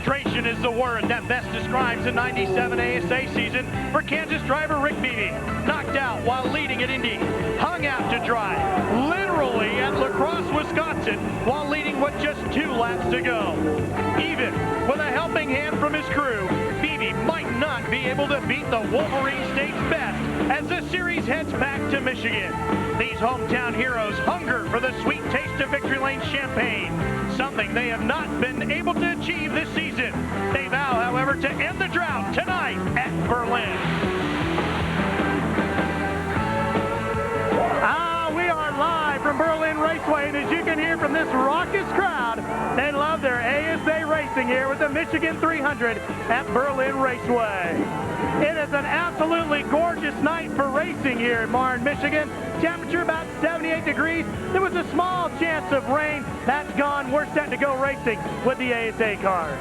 Frustration is the word that best describes the 97 ASA season for Kansas driver Rick Beebe. Knocked out while leading at Indy, hung out to dry, literally at La Crosse, Wisconsin, while leading with just 2 laps to go. Even with a helping hand from his crew, Beebe might not be able to beat the Wolverine State's best as the series heads back to Michigan. These hometown heroes hunger for the sweet taste of Victory Lane champagne, something they have not been able to achieve this season. They vow, however, to end the drought tonight at Berlin. We are live from Berlin Raceway, and as you can hear from this raucous crowd, they love their ASA racing here with the Michigan 300 at Berlin Raceway. It is an absolutely gorgeous night for racing here in Marne, Michigan. Temperature about 78 degrees. There was a small chance of rain. That's gone. We're set to go racing with the ASA cars.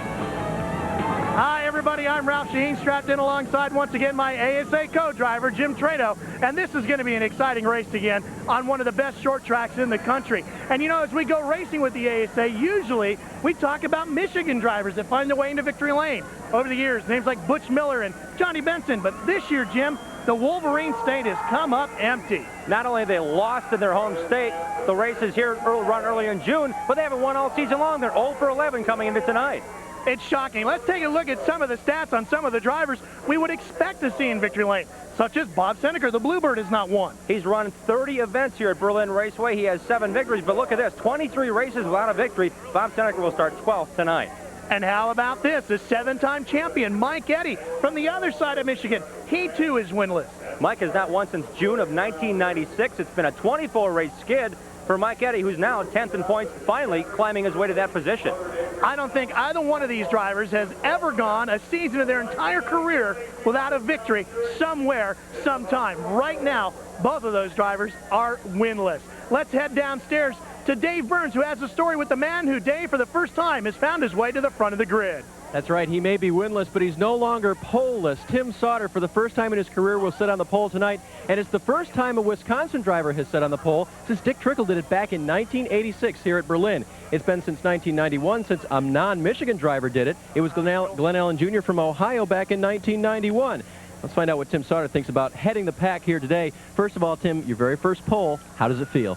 Hi, everybody. I'm Ralph Shaheen, strapped in alongside, once again, my ASA co-driver, Jim Trado. And this is going to be an exciting race again on one of the best short tracks in the country. And, you know, as we go racing with the ASA, usually we talk about Michigan drivers that find their way into Victory Lane. Over the years, names like Butch Miller and Johnny Benson. But this year, Jim, the Wolverine State has come up empty. Not only they lost in their home state, the race is here run earlier in June, but they haven't won all season long. They're 0 for 11 coming into tonight. It's shocking. Let's take a look at some of the stats on some of the drivers we would expect to see in Victory Lane, such as Bob Seneker. The Bluebird has not won. He's run 30 events here at Berlin Raceway. He has 7 victories, but look at this, 23 races without a victory. Bob Seneker will start 12th tonight. And how about this? The 7-time champion, Mike Eddy, from the other side of Michigan. He, too, is winless. Mike has not won since June of 1996. It's been a 24-race skid for Mike Eddy, who's now 10th in points, finally climbing his way to that position. I don't think either one of these drivers has ever gone a season of their entire career without a victory somewhere, sometime. Right now, both of those drivers are winless. Let's head downstairs to Dave Burns, who has a story with the man who, Dave, for the first time, has found his way to the front of the grid. That's right. He may be winless, but he's no longer pole-less. Tim Sauter, for the first time in his career, will sit on the pole tonight, and it's the first time a Wisconsin driver has sat on the pole since Dick Trickle did it back in 1986 here at Berlin. It's been since 1991 since a non-Michigan driver did it. It was Glenn Allen Jr. from Ohio back in 1991. Let's find out what Tim Sauter thinks about heading the pack here today. First of all, Tim, your very first pole, how does it feel?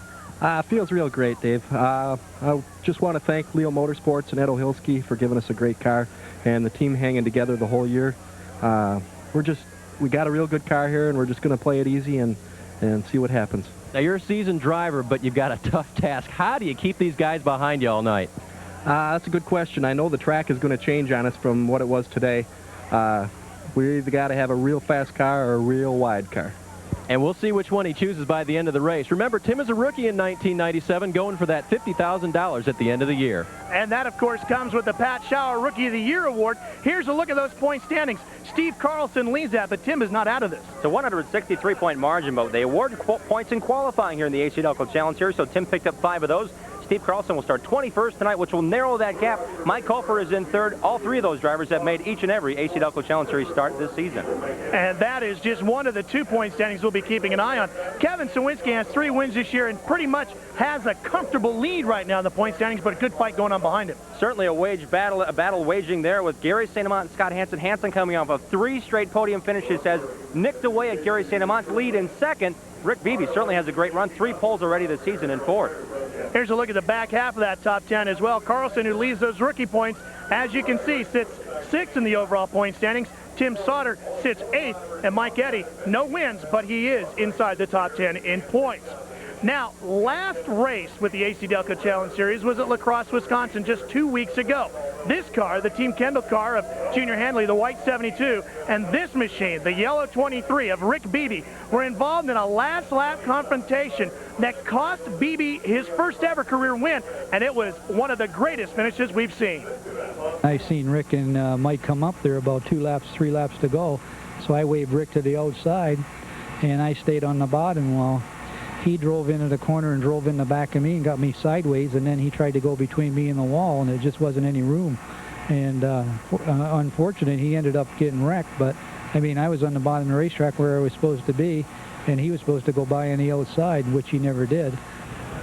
Feels real great, Dave. I just want to thank Leo Motorsports and Ed Ohilski for giving us a great car and the team hanging together the whole year. We got a real good car here, and we're just going to play it easy and see what happens. Now, you're a seasoned driver, but you've got a tough task. How do you keep these guys behind you all night? That's a good question. I know the track is going to change on us from what it was today. We either got to have a real fast car or a real wide car. And we'll see which one he chooses by the end of the race. Remember, Tim is a rookie in 1997, going for that $50,000 at the end of the year. And that, of course, comes with the Pat Schauer Rookie of the Year award. Here's a look at those point standings. Steve Carlson leads that, but Tim is not out of this. It's a 163-point margin, but they award points in qualifying here in the AC-Delco Challenge Series, so Tim picked up 5 of those. Steve Carlson will start 21st tonight, which will narrow that gap. Mike Culper is in 3rd. All 3 of those drivers have made each and every AC-Delco Challenge Series start this season. And that is just one of the 2-point standings we'll be keeping an eye on. Kevin Sawinski has 3 wins this year and pretty much has a comfortable lead right now in the point standings, but a good fight going on behind him. Certainly a battle waging there with Gary St. Amant and Scott Hansen. Hansen coming off of 3 straight podium finishes has nicked away at Gary St. Amant's lead in 2nd. Rick Beebe certainly has a great run. 3 poles already this season in 4th. Here's a look at the back half of that top 10 as well. Carlson, who leads those rookie points, as you can see, sits 6th in the overall point standings. Tim Sauter sits 8th, and Mike Eddy, no wins, but he is inside the top 10 in points. Now, last race with the AC-Delco Challenge Series was at La Crosse, Wisconsin just 2 weeks ago. This car, the Team Kendall car of Junior Handley, the white 72, and this machine, the yellow 23 of Rick Beebe, were involved in a last lap confrontation that cost Beebe his first ever career win, and it was one of the greatest finishes we've seen. I seen Rick and Mike come up there about 3 laps to go, so I waved Rick to the outside, and I stayed on the bottom while he drove into the corner and drove in the back of me and got me sideways, and then he tried to go between me and the wall, and there just wasn't any room. And unfortunately, he ended up getting wrecked. But, I mean, I was on the bottom of the racetrack where I was supposed to be, and he was supposed to go by on the outside, which he never did.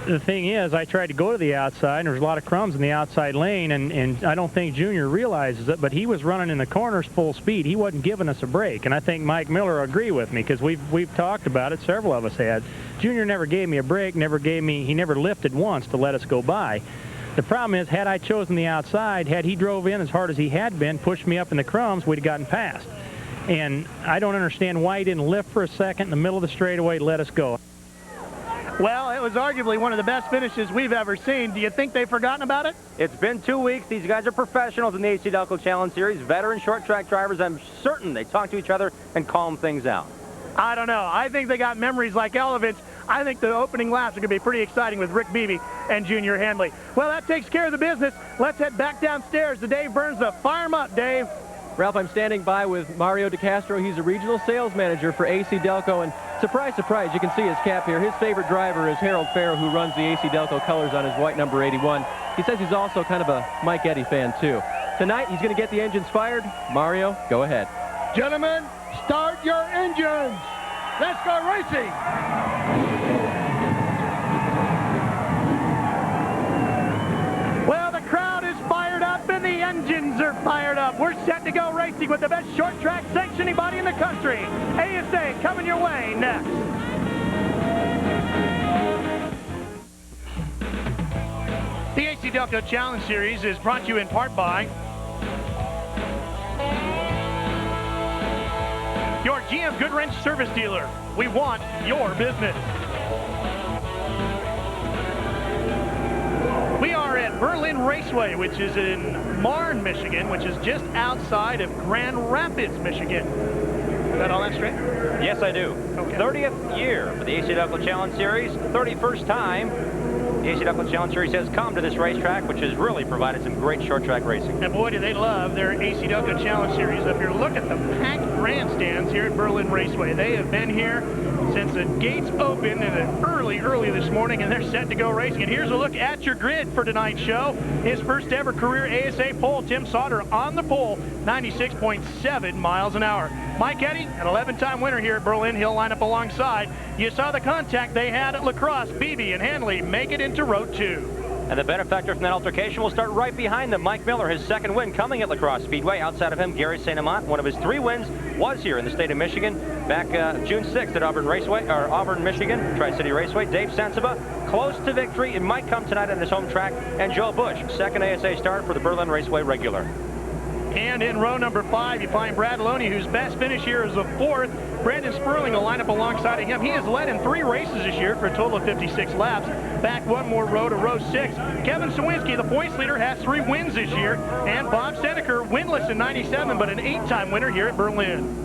the thing is, I tried to go to the outside, and there was a lot of crumbs in the outside lane, and I don't think Junior realizes it, but he was running in the corners full speed. He wasn't giving us a break, and I think Mike Miller will agree with me, because we've talked about it, several of us had. Junior never gave me a break, he never lifted once to let us go by. The problem is, had I chosen the outside, had he drove in as hard as he had been, pushed me up in the crumbs, we'd have gotten past. And I don't understand why he didn't lift for a second in the middle of the straightaway, let us go. Well, it was arguably one of the best finishes we've ever seen. Do you think they've forgotten about it? It's been 2 weeks. These guys are professionals in the AC-Delco Challenge Series, veteran short track drivers. I'm certain they talk to each other and calm things out. I don't know. I think they got memories like elephants. I think the opening laps are going to be pretty exciting with Rick Beebe and Junior Handley. Well, that takes care of the business. Let's head back downstairs to Dave Burns to fire him up, Dave. Ralph, I'm standing by with Mario DeCastro. He's a regional sales manager for AC-Delco, and surprise, surprise, you can see his cap here. His favorite driver is Harold Fair, who runs the AC-Delco colors on his white number 81. He says he's also kind of a Mike Eddy fan, too. Tonight, he's going to get the engines fired. Mario, go ahead. Gentlemen, start your engines. Let's go racing. Well, the crowd is fired up and the engines are fired up. We're set to go racing with the best short track sanctioning body in the country. ASA coming your way next. The AC-Delco Challenge Series is brought to you in part by your GM Goodwrench service dealer. We want your business. We are at Berlin Raceway, which is in Marne, Michigan, which is just outside of Grand Rapids, Michigan. Got all that straight? Yes, I do. Okay. 30th year for the AC-Delco Challenge Series, 31st time the AC-Delco Challenge Series has come to this racetrack, which has really provided some great short track racing. And boy, do they love their AC-Delco Challenge Series up here. Look at the packed grandstands here at Berlin Raceway. They have been here since the gates opened and early this morning, and they're set to go racing. And here's a look at your grid for tonight's show. His first ever career ASA pole, Tim Sauter on the pole, 96.7 miles an hour. Mike Eddy, an 11-time winner here at Berlin. He'll line up alongside. You saw the contact they had at La Crosse. Beebe and Handley make it into row 2. And the benefactor from that altercation will start right behind them. Mike Miller, his second win coming at La Crosse Speedway. Outside of him, Gary St. Amant, one of his 3 wins, was here in the state of Michigan back June 6th at Auburn, Michigan, Tri-City Raceway. Dave Sensiba, close to victory. It might come tonight on his home track. And Joe Bush, second ASA start for the Berlin Raceway regular. And in row number 5, you find Brad Loney, whose best finish here is a 4th. Brandon Sperling will line up alongside of him. He has led in 3 races this year for a total of 56 laps. Back one more row to row 6. Kevin Sawinski, the points leader, has 3 wins this year. And Bob Seneker, winless in 97, but an 8-time winner here at Berlin.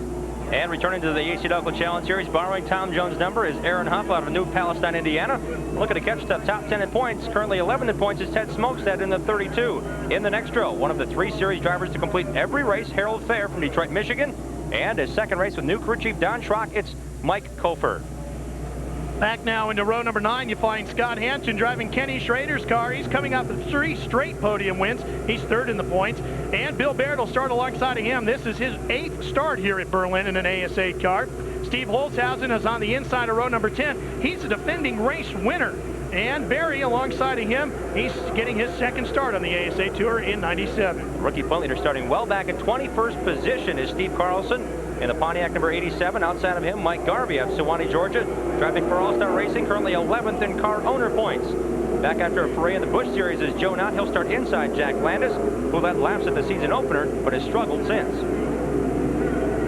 And returning to the AC-Delco Challenge Series, borrowing Tom Jones' number, is Aaron Huff out of New Palestine, Indiana. Looking to catch the top 10 in points. Currently 11 in points is Ted Smokestead in the 32. In the next row, one of the 3 series drivers to complete every race, Harold Fair from Detroit, Michigan. And his second race with new crew chief Don Schrock, it's Mike Kofer. Back now into row number 9, you find Scott Hansen driving Kenny Schrader's car. He's coming up with 3 straight podium wins. He's 3rd in the points. And Bill Baird will start alongside of him. This is his 8th start here at Berlin in an ASA car. Steve Holzhausen is on the inside of row number 10. He's a defending race winner. And Barry alongside of him, he's getting his 2nd start on the ASA Tour in 97. Rookie point leader starting well back in 21st position is Steve Carlson. In the Pontiac number 87, outside of him, Mike Garvey of Sewanee, Georgia, driving for All-Star Racing, currently 11th in car owner points. Back after a foray in the Busch Series is Joe Knott. He'll start inside Jack Landis, who led laps at the season opener, but has struggled since.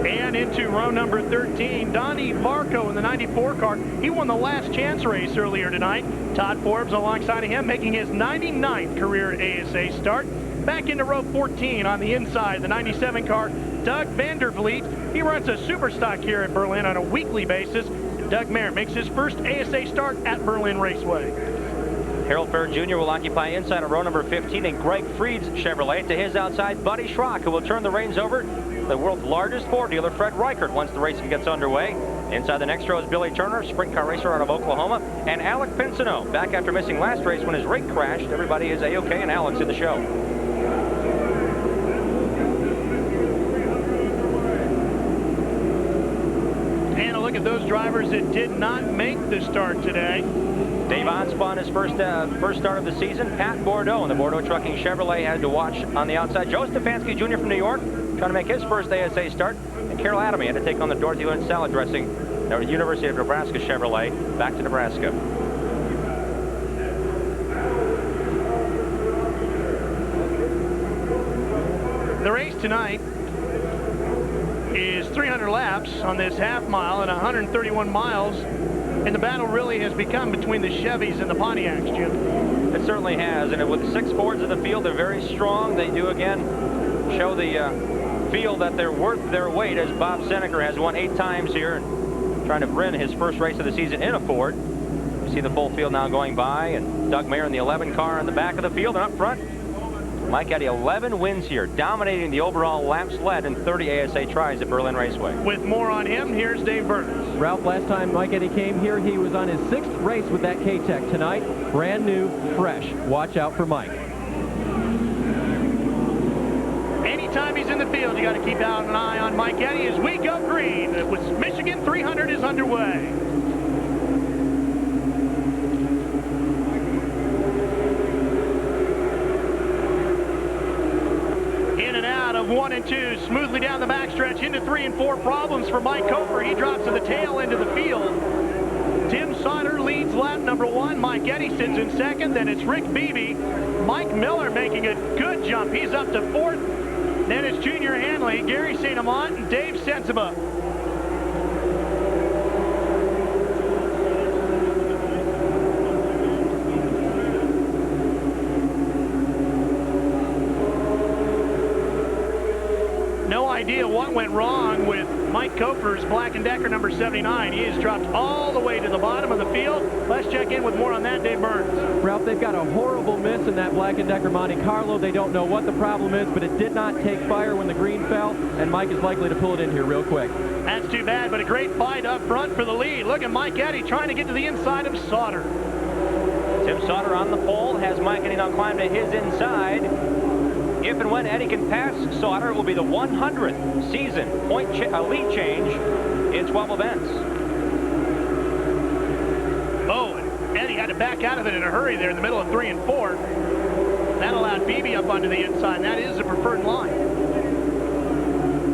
And into row number 13, Donnie Varco in the 94 car. He won the last chance race earlier tonight. Todd Forbes alongside of him, making his 99th career ASA start. Back into row 14 on the inside, the 97 car, Doug Vandervliet. He runs a super stock here at Berlin on a weekly basis. Doug Mayer makes his first ASA start at Berlin Raceway. Harold Fair Jr. will occupy inside of row number 15, and Greg Freed's Chevrolet to his outside, Buddy Schrock, who will turn the reins over to the world's largest Ford dealer, Fred Reichert, once the racing gets underway. Inside the next row is Billy Turner, sprint car racer out of Oklahoma, and Alec Pinsino, back after missing last race when his rig crashed. Everybody is A-OK, and Alec's in the show. And a look at those drivers that did not make the start today. Dave Onspon, his first start of the season. Pat Bordeaux in the Bordeaux Trucking Chevrolet had to watch on the outside. Joe Stefanski Jr. from New York trying to make his first ASA start. And Carol Adamy had to take on the Dorothy Lynch salad dressing at the University of Nebraska Chevrolet back to Nebraska. The race tonight is 300 laps on this half mile and 131 miles. And the battle really has become between the Chevys and the Pontiacs, Jim. It certainly has. And with 6 Fords in the field, they're very strong. They do, again, show the field that they're worth their weight, as Bob Seneker has won 8 times here and trying to win his first race of the season in a Ford. You see the full field now going by, and Doug Mayer in the 11 car in the back of the field, and up front, Mike Eddy, 11 wins here, dominating the overall laps led in 30 ASA tries at Berlin Raceway. With more on him, here's Dave Burns. Ralph, last time Mike Eddy came here, he was on his 6th race with that K-Tech. Tonight, brand new, fresh. Watch out for Mike. Anytime he's in the field, you got to keep out an eye on Mike Eddy as we go green. It was Michigan 300 is underway. In and out of 1 and 2, smoothly down the backstretch into 3 and 4. Problems for Mike Koper. He drops to the tail end of the field. Tim Sauter leads lap number 1. Mike Eddy sits in 2nd. Then it's Rick Beebe. Mike Miller making a good jump. He's up to 4th. Then it's Junior Hanley, Gary St. Amant, and Dave Sensiba. No idea what went wrong with Mike Koper's Black & Decker number 79. He has dropped all the way to the bottom of the field. Let's check in with more on that, Dave Burns. Ralph, they've got a horrible miss in that Black & Decker Monte Carlo. They don't know what the problem is, but it did not take fire when the green fell, and Mike is likely to pull it in here real quick. That's too bad, but a great fight up front for the lead. Look at Mike Eddy trying to get to the inside of Sauter. Tim Sauter on the pole, has Mike Eddy now climb to his inside. If and when Eddy can pass Sauter, it will be the 100th season lead change in 12 events. Oh, and Eddy had to back out of it in a hurry there in the middle of 3 and 4. That allowed Beebe up onto the inside, and that is the preferred line.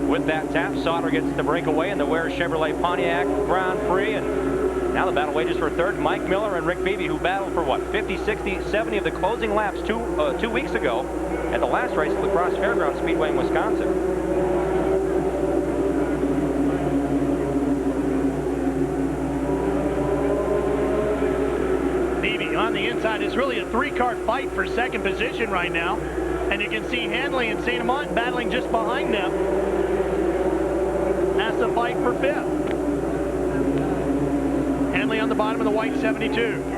With that tap, Sauter gets the breakaway in the Ware Chevrolet Pontiac Grand Prix, and now the battle wages for 3rd. Mike Miller and Rick Beebe, who battled for what, 50, 60, 70 of the closing laps 2 weeks ago at the last race at La Crosse Fairgrounds Speedway in Wisconsin. Beebe on the inside. It's really a 3-car fight for 2nd position right now. And you can see Hanley and St. Amant battling just behind them. That's the fight for 5th. Hanley on the bottom of the white 72.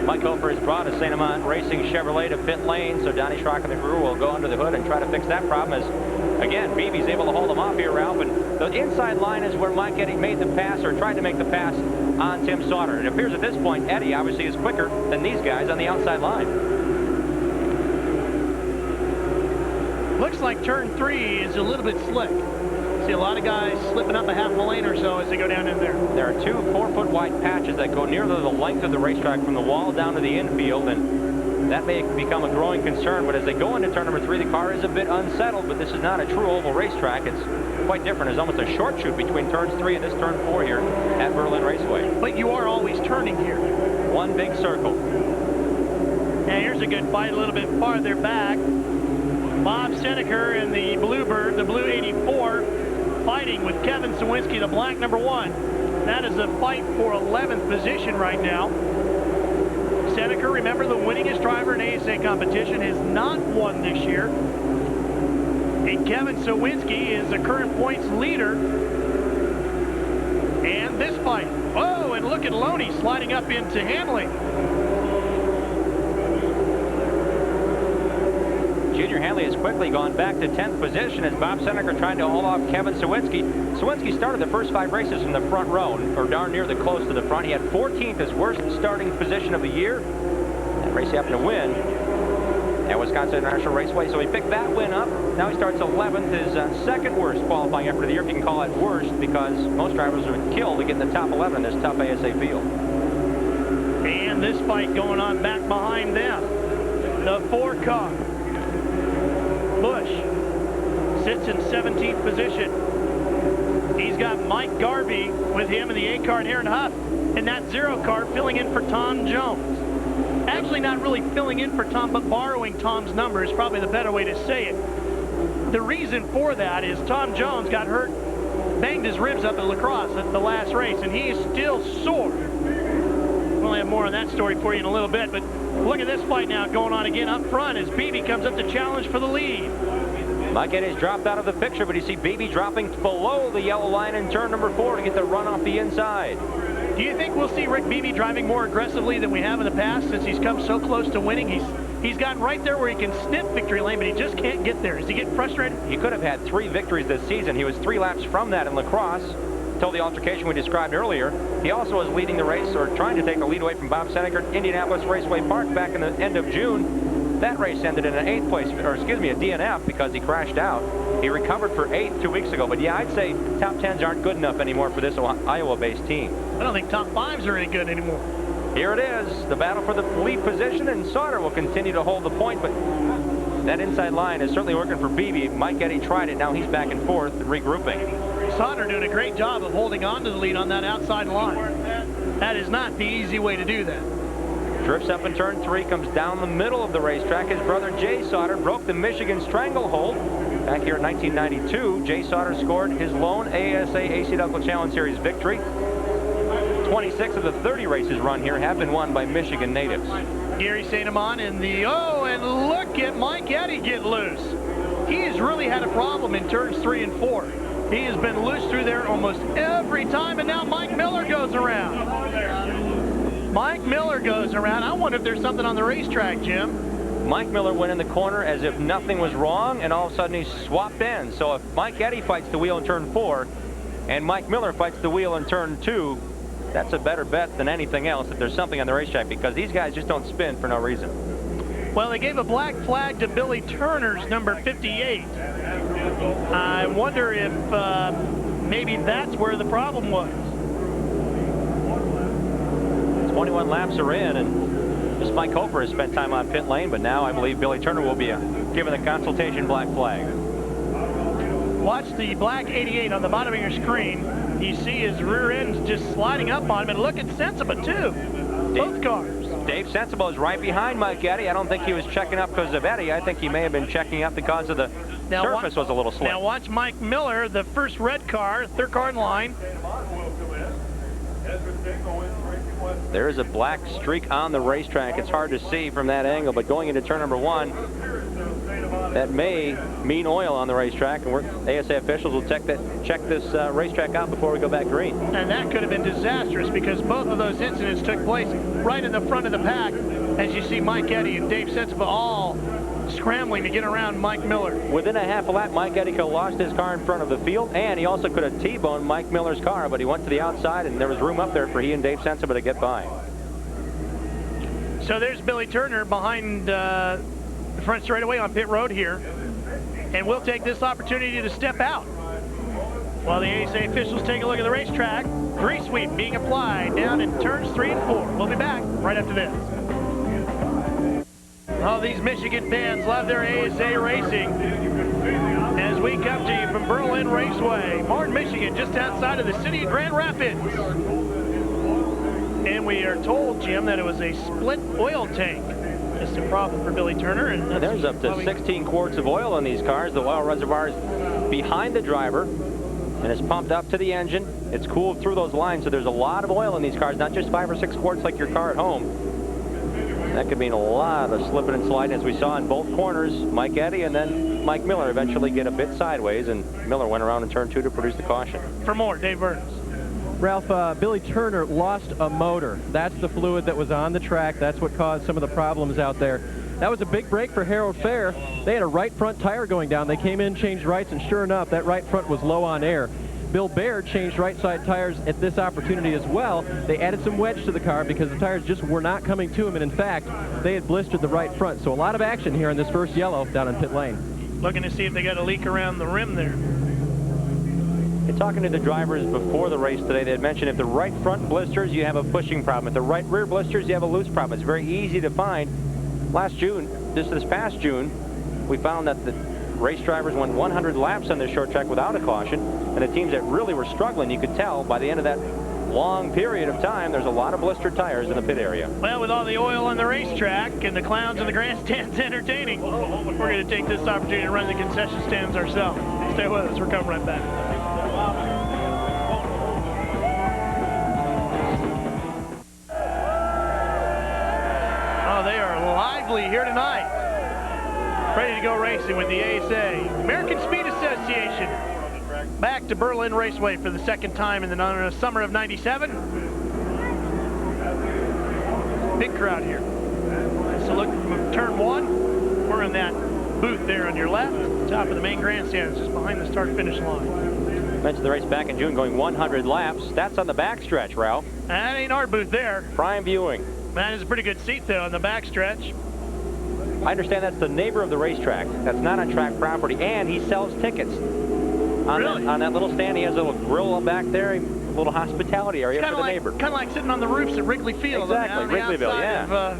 Mike Koper has brought a St. Amant Racing Chevrolet to pit lane, so Donnie Schrock and the crew will go under the hood and try to fix that problem as, again, Beebe's able to hold him off here, Ralph. And the inside line is where Mike Eddy made the pass, or tried to make the pass, on Tim Sauter. It appears at this point Eddy obviously is quicker than these guys on the outside line. Looks like turn 3 is a little bit slick. See a lot of guys slipping up a half a lane or so as they go down in there. There are 2 4-foot wide patches that go nearly the length of the racetrack from the wall down to the infield, and that may become a growing concern. But as they go into turn number 3, the car is a bit unsettled, but this is not a true oval racetrack. It's quite different. It's almost a short shoot between turns 3 and this turn 4 here at Berlin Raceway. But you are always turning here. One big circle. And here's a good fight a little bit farther back. Bob Seneker in the Bluebird, the blue 84, fighting with Kevin Sawinski, the black number 1. That is a fight for 11th position right now. Seneker, remember, the winningest driver in ASA competition, has not won this year. And Kevin Sawinski is the current points leader. And this fight. Oh, and look at Loney sliding up into Hanley. Junior Hanley has quickly gone back to 10th position as Bob Seneker trying to hold off Kevin Sawinski. Sawinski started the first 5 races from the front row, or darn near the close to the front. He had 14th, his worst starting position of the year. That race he happened to win. at Wisconsin International Raceway. So he picked that win up. Now he starts 11th, his second worst qualifying effort of the year, if you can call it worst, because most drivers are killed to get in the top 11 in this tough ASA field. And this fight going on back behind them. The 4 car. Bush sits in 17th position. He's got Mike Garvey with him in the 8 car and Aaron Huff in that 0 car, filling in for Tom Jones. Actually not really filling in for Tom, but borrowing Tom's number is probably the better way to say it. The reason for that is Tom Jones got hurt, banged his ribs up at La Crosse at the last race, and he is still sore. We'll have more on that story for you in a little bit, but look at this fight now going on again up front as Beebe comes up to challenge for the lead. Mike Eddy's dropped out of the picture, but you see Beebe dropping below the yellow line in turn number 4 to get the run off the inside. Do you think we'll see Rick Beebe driving more aggressively than we have in the past since he's come so close to winning? He's gotten right there where he can sniff victory lane, but he just can't get there. Is he getting frustrated? He could have had 3 victories this season. He was 3 laps from that in La Crosse until the altercation we described earlier. He also was leading the race, or trying to take the lead away from Bob Seneca at Indianapolis Raceway Park back in the end of June. That race ended in an 8th place, or excuse me, a DNF because he crashed out. He recovered for 8th 2 weeks ago, but yeah, I'd say top 10s aren't good enough anymore for this Iowa-based team. I don't think top 5s are any good anymore. Here it is, the battle for the lead position, and Sauter will continue to hold the point, but that inside line is certainly working for Beebe. Mike Eddy tried it, now he's back and forth and regrouping. Sauter doing a great job of holding on to the lead on that outside line. That is not the easy way to do that. Drifts up in turn 3, comes down the middle of the racetrack. His brother Jay Sauter broke the Michigan stranglehold back here in 1992. Jay Sauter scored his lone ASA AC-Delco Challenge Series victory. 26 of the 30 races run here have been won by Michigan natives. Gary St. Amand in the, and look at Mike Eddy get loose. He has really had a problem in turns 3 and 4. He has been loose through there almost every time, and now Mike Miller goes around. Mike Miller goes around. I wonder if there's something on the racetrack, Jim. Mike Miller went in the corner as if nothing was wrong, and all of a sudden he swapped in. So if Mike Eddy fights the wheel in turn 4, and Mike Miller fights the wheel in turn 2, that's a better bet than anything else if there's something on the racetrack, because these guys just don't spin for no reason. Well, they gave a black flag to Billy Turner's number 58. I wonder if maybe that's where the problem was. 21 laps are in, and just Mike Hofer has spent time on pit lane, but now I believe Billy Turner will be given the consultation black flag. Watch the black 88 on the bottom of your screen. You see his rear end just sliding up on him, and look at Sensiba too. Both cars. Dave Sensiba is right behind Mike Eddy. I don't think he was checking up because of Eddy. I think he may have been checking up because of the surface was a little slick. Now watch Mike Miller, the first red car, 3rd car in line. There is a black streak on the racetrack. It's hard to see from that angle, but going into turn number 1, that may mean oil on the racetrack, and ASA officials will check this racetrack out before we go back green. And that could have been disastrous because both of those incidents took place right in the front of the pack, as you see Mike Eddy and Dave Sensiba all scrambling to get around Mike Miller. Within a half a lap, Mike Eddy lost his car in front of the field, and he also could have T-boned Mike Miller's car, but he went to the outside, and there was room up there for he and Dave Sensiba to get by. So there's Billy Turner behind the front straightaway on pit road here, and we'll take this opportunity to step out while the ASA officials take a look at the racetrack. Grease sweep being applied down in turns 3 and 4. We'll be back right after this. Oh, these Michigan fans love their ASA racing. As we come to you from Berlin Raceway, Marne, Michigan, just outside of the city of Grand Rapids. And we are told, Jim, that it was a split oil tank. Just a problem for Billy Turner. And there's up to 16 quarts of oil in these cars. The oil reservoir is behind the driver, and it's pumped up to the engine. It's cooled through those lines, so there's a lot of oil in these cars, not just 5 or 6 quarts like your car at home. That could mean a lot of slipping and sliding, as we saw in both corners. Mike Eddy and then Mike Miller eventually get a bit sideways, and Miller went around in turn 2 to produce the caution. For more, Dave Burns. Ralph, Billy Turner lost a motor. That's the fluid that was on the track. That's what caused some of the problems out there. That was a big break for Harold Fair. They had a right front tire going down. They came in, changed rights, and sure enough, that right front was low on air. Bill Baird changed right side tires at this opportunity as well. They added some wedge to the car because the tires just were not coming to him, and in fact, they had blistered the right front. So a lot of action here in this first yellow down in pit lane. Looking to see if they got a leak around the rim there. And talking to the drivers before the race today, they had mentioned if the right front blisters, you have a pushing problem. If the right rear blisters, you have a loose problem. It's very easy to find. Last June, this past June, we found that the race drivers went 100 laps on this short track without a caution, and the teams that really were struggling, you could tell by the end of that long period of time, there's a lot of blistered tires in the pit area. Well, with all the oil on the racetrack and the clowns in the grandstands entertaining, we're going to take this opportunity to run the concession stands ourselves. Stay with us. We're coming right back. Oh, they are lively here tonight. Ready to go racing with the ASA, American Speed Association. Back to Berlin Raceway for the second time in the summer of '97. Big crowd here. So look from turn one. We're in that booth there on your left. Top of the main grandstand, just behind the start-finish line. Mentioned the race back in June going 100 laps. That's on the backstretch, Ralph. That ain't our booth there. Prime viewing. That is a pretty good seat though on the backstretch. I understand that's the neighbor of the racetrack. That's not on track property, and he sells tickets. On that little stand, he has a little grill back there, a little hospitality area for the neighbor. Kind of like sitting on the roofs at Wrigley Field. Exactly, Wrigleyville, yeah.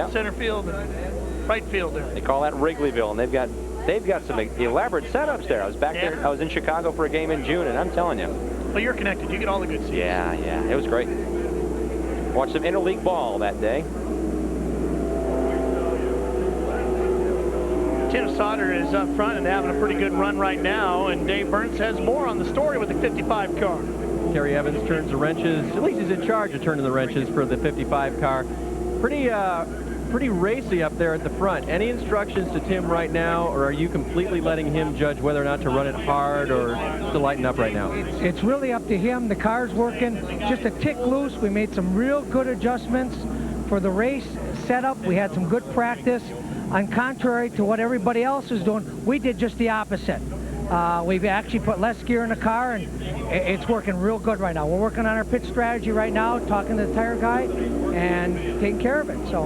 Of, center field and right field there. They call that Wrigleyville, and they've got some elaborate setups there. I was back there. I was in Chicago for a game in June, and I'm telling you. Well, you're connected. You get all the good seats. Yeah, it was great. Watched some interleague ball that day. Tim Sauter is up front and having a pretty good run right now, and Dave Burns has more on the story with the 55 car. Terry Evans turns the wrenches. At least he's in charge of turning the wrenches for the 55 car. Pretty racy up there at the front. Any instructions to Tim right now, or are you completely letting him judge whether or not to run it hard or to lighten up right now? It's really up to him. The car's working just a tick loose. We made some real good adjustments for the race setup. We had some good practice. On contrary to what everybody else is doing, we did just the opposite. We've actually put less gear in the car, and it's working real good right now. We're working on our pit strategy right now, talking to the tire guy, and taking care of it. So.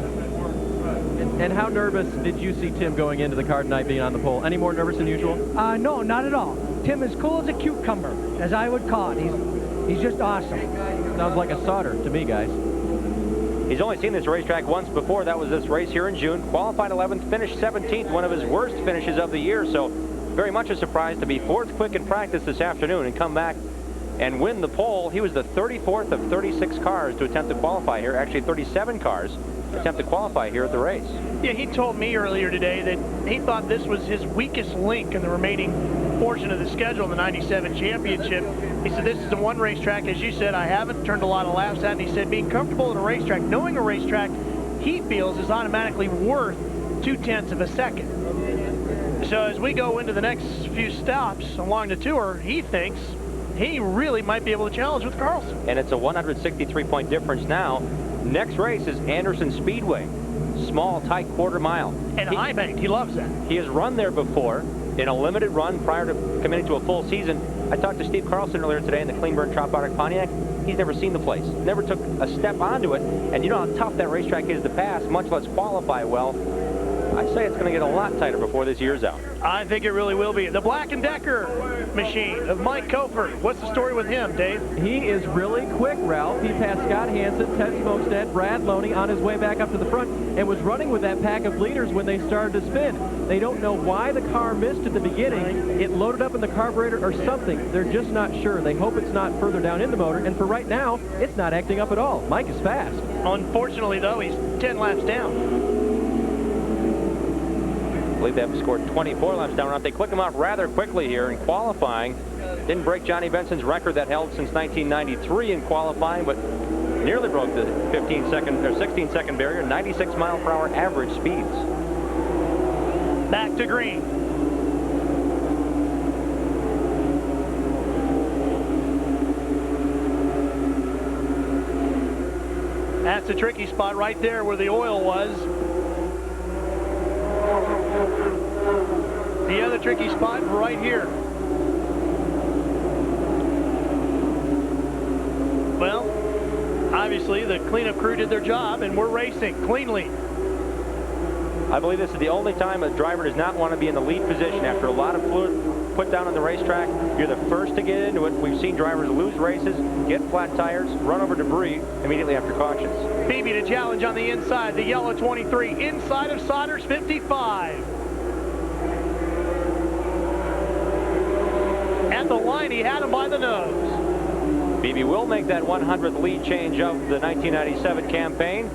And how nervous did you see Tim going into the car tonight being on the pole? Any more nervous than usual? No, not at all. Tim is cool as a cucumber, as I would call it. He's just awesome. Sounds like a Sauter to me, guys. He's only seen this racetrack once before. That was this race here in June. Qualified 11th, finished 17th, one of his worst finishes of the year. So very much a surprise to be fourth quick in practice this afternoon and come back and win the pole. He was the 34th of 36 cars to attempt to qualify here. Actually, 37 cars attempt to qualify here at the race. Yeah, he told me earlier today that he thought this was his weakest link in the remaining portion of the schedule in the '97 championship. He said, this is the one racetrack, as you said, I haven't turned a lot of laps at, and he said being comfortable at a racetrack, knowing a racetrack, he feels is automatically worth 0.2 of a second. So as we go into the next few stops along the tour, he thinks he really might be able to challenge with Carlson. And it's a 163-point difference now. Next race is Anderson Speedway. Small, tight quarter mile. And high banked, he loves that. He has run there before in a limited run prior to committing to a full season. I talked to Steve Carlson earlier today in the Cleanburn Trop Arctic Pontiac. He's never seen the place, never took a step onto it, and you know how tough that racetrack is to pass, much less qualify well. I say it's going to get a lot tighter before this year's out. I think it really will be. The Black & Decker machine of Mike Kofer. What's the story with him, Dave? He is really quick, Ralph. He passed Scott Hansen, Ted Smokestead, Brad Loney on his way back up to the front and was running with that pack of leaders when they started to spin. They don't know why the car missed at the beginning. It loaded up in the carburetor or something. They're just not sure. They hope it's not further down in the motor, and for right now, it's not acting up at all. Mike is fast. Unfortunately, though, he's 10 laps down. I believe they have scored 24 laps down. They click him off rather quickly here in qualifying. Didn't break Johnny Benson's record that held since 1993 in qualifying, but nearly broke the 16-second barrier. 96-mile-per-hour average speeds. Back to green. That's the tricky spot right there where the oil was. The other tricky spot right here. Well, obviously the cleanup crew did their job, and we're racing cleanly. I believe this is the only time a driver does not want to be in the lead position. After a lot of fluid put down on the racetrack, you're the first to get into it. We've seen drivers lose races, get flat tires, run over debris immediately after cautions. Beebe to challenge on the inside, the yellow 23, inside of Sauter's 55. At the line, he had him by the nose. Beebe will make that 100th lead change of the 1997 campaign.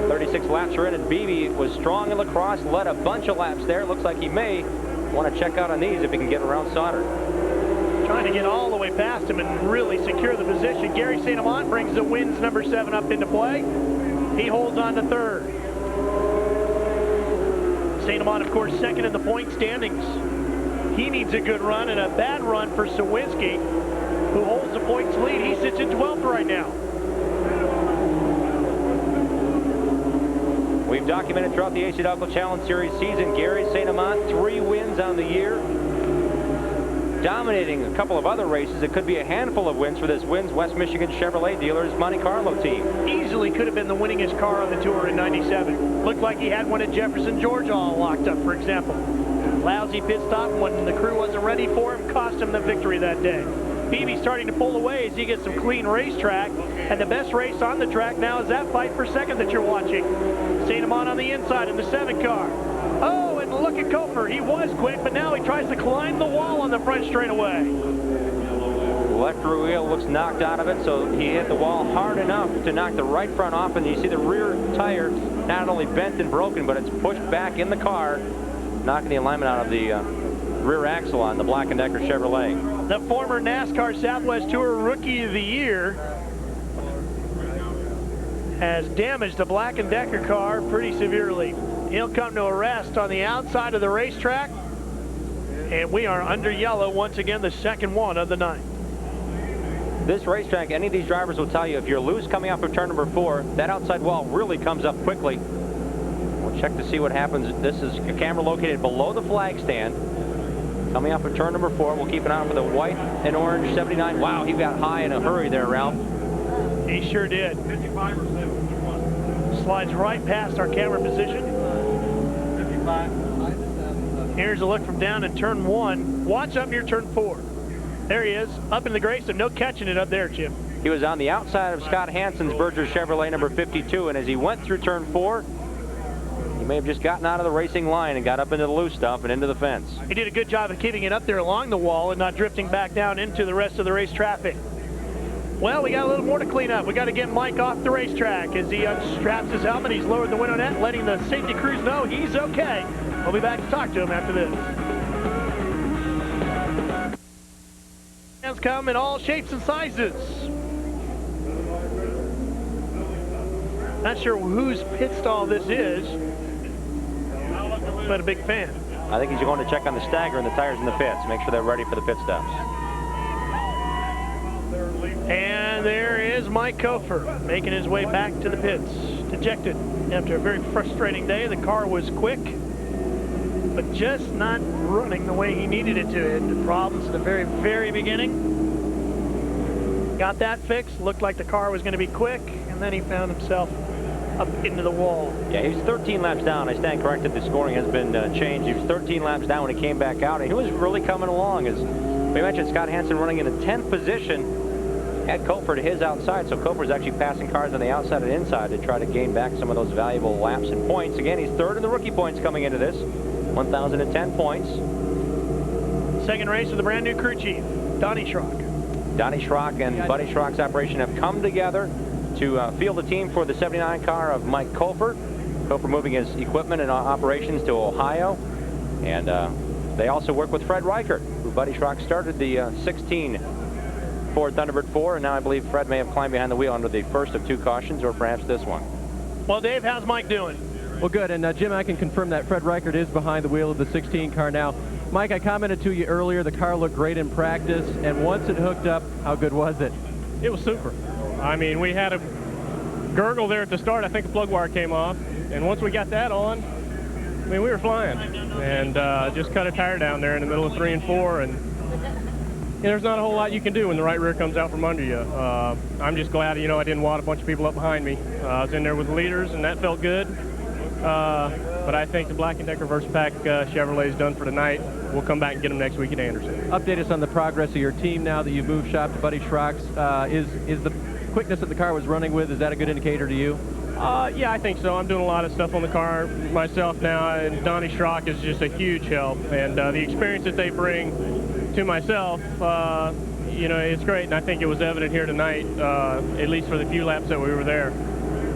36 laps are in, and Beebe was strong in lacrosse, led a bunch of laps there. Looks like he may want to check out on these if he can get around Sauter. Trying to get all the way past him and really secure the position. Gary St. Amant brings the wins number 7 up into play. He holds on to 3rd. St. Amant, of course, 2nd in the point standings. He needs a good run and a bad run for Sawinski, who holds the points lead. He sits in 12th right now. We've documented throughout the AC-Delco Challenge Series season, Gary St. Amant, 3 wins on the year. Dominating a couple of other races. It could be a handful of wins for this Wins West Michigan Chevrolet Dealers Monte Carlo team. Easily could have been the winningest car on the tour in '97. Looked like he had one at Jefferson, Georgia all locked up, for example. Lousy pit stop when the crew wasn't ready for him, cost him the victory that day. Beebe starting to pull away as he gets some clean racetrack, and the best race on the track now is that fight for second that you're watching. St. Amant on the inside in the 7 car. Oh, and look at Kofer. He was quick, but now he tries to climb the wall on the front straightaway. Left rear wheel looks knocked out of it, so he hit the wall hard enough to knock the right front off, and you see the rear tire not only bent and broken, but it's pushed back in the car, knocking the alignment out of the rear axle on the Black & Decker Chevrolet. The former NASCAR Southwest Tour Rookie of the Year has damaged the Black & Decker car pretty severely. He'll come to a rest on the outside of the racetrack, and we are under yellow once again, the second one of the night. This racetrack, any of these drivers will tell you, if you're loose coming off of turn number 4, that outside wall really comes up quickly. We'll check to see what happens. This is a camera located below the flag stand. Coming off of turn number 4, we'll keep an eye out for the white and orange 79. Wow, he got high in a hurry there, Ralph. He sure did. 55 or 7. Slides right past our camera position. 55. Here's a look from down in turn 1. Watch up near turn 4. There he is, up in the gray, so no catching it up there, Chip. He was on the outside of Scott Hansen's Berger Chevrolet number 52, and as he went through turn 4, he may have just gotten out of the racing line and got up into the loose stuff and into the fence. He did a good job of keeping it up there along the wall and not drifting back down into the rest of the race traffic. Well, we got a little more to clean up. We got to get Mike off the racetrack. As he unstraps his helmet, he's lowered the window net, letting the safety crews know he's okay. We'll be back to talk to him after this. Fans come in all shapes and sizes. Not sure whose pit stall this is, but a big fan. I think he's going to check on the stagger and the tires in the pits, make sure they're ready for the pit stops. And there is Mike Kofer making his way back to the pits, dejected after a very frustrating day. The car was quick, but just not running the way he needed it to. Had problems at the very, very beginning. Got that fixed, looked like the car was going to be quick, and then he found himself up into the wall. Yeah, he was 13 laps down. I stand corrected. The scoring has been changed. He was 13 laps down when he came back out, and he was really coming along. As we mentioned, Scott Hansen running in the 10th position. Had Kofer to his outside, so Kofer's actually passing cars on the outside and inside to try to gain back some of those valuable laps and points. Again, he's 3rd in the rookie points coming into this, 1,010 points. Second race of the brand new crew chief, Donnie Schrock. Donnie Schrock and Buddy Schrock's operation have come together to field the team for the 79 car of Mike Kofer. Kofer moving his equipment and operations to Ohio, and they also work with Fred Reichert, who Buddy Schrock started the 16 Ford Thunderbird 4, and now I believe Fred may have climbed behind the wheel under the first of 2 cautions, or perhaps this one. Well, Dave, how's Mike doing? Well, good, and Jim, I can confirm that Fred Reichert is behind the wheel of the 16 car now. Mike, I commented to you earlier, the car looked great in practice, and once it hooked up, how good was it? It was super. I mean, we had a gurgle there at the start. I think the plug wire came off, and once we got that on, I mean, we were flying, and just cut a tire down there in the middle of 3 and 4, and there's not a whole lot you can do when the right rear comes out from under you. I'm just glad, I didn't wad a bunch of people up behind me. I was in there with the leaders, and that felt good. But I think the Black & Decker Versa Pack Chevrolet is done for tonight. We'll come back and get them next week at Anderson. Update us on the progress of your team now that you've moved shop to Buddy Schrock's. Is the quickness that the car was running with, is that a good indicator to you? Yeah, I think so. I'm doing a lot of stuff on the car myself now, and Donnie Schrock is just a huge help. And the experience that they bring to myself, it's great. And I think it was evident here tonight, at least for the few laps that we were there.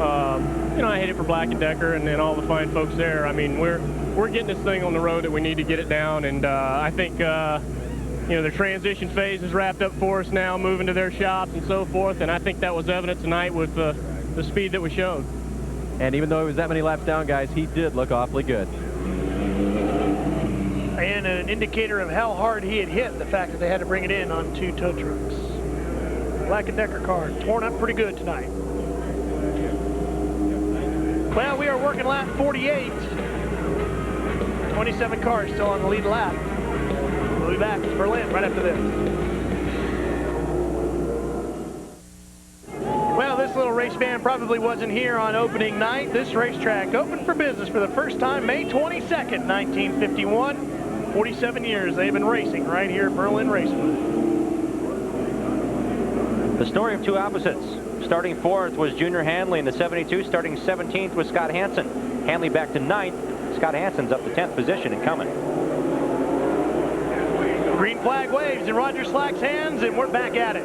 I hate it for Black & Decker and all the fine folks there. I mean, we're getting this thing on the road that we need to get it down, and I think the transition phase is wrapped up for us now, moving to their shops and so forth, and I think that was evident tonight with the speed that we showed. And even though he was that many laps down, guys, he did look awfully good. And an indicator of how hard he had hit, the fact that they had to bring it in on 2 tow trucks. Black & Decker car torn up pretty good tonight. Well, we are working lap 48. 27 cars still on the lead lap. We'll be back to Berlin right after this. Well, this little race band probably wasn't here on opening night. This racetrack opened for business for the first time May 22nd, 1951. 47 years they've been racing right here at Berlin Raceway. The story of two opposites. Starting 4th was Junior Hanley in the 72. Starting 17th was Scott Hansen. Hanley back to 9th. Scott Hansen's up to 10th position and coming. Green flag waves in Roger Slack's hands, and we're back at it.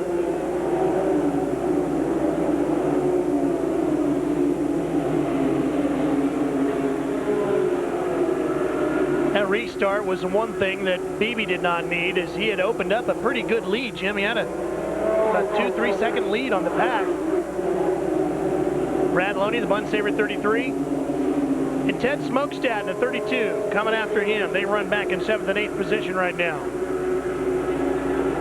That restart was the one thing that Beebe did not need, as he had opened up a pretty good lead, Jim. He had about 2-3 second lead on the pack. Brad Loney, the Bun Saver 33, and Ted Smokestad in the 32 coming after him. They run back in 7th and 8th position right now.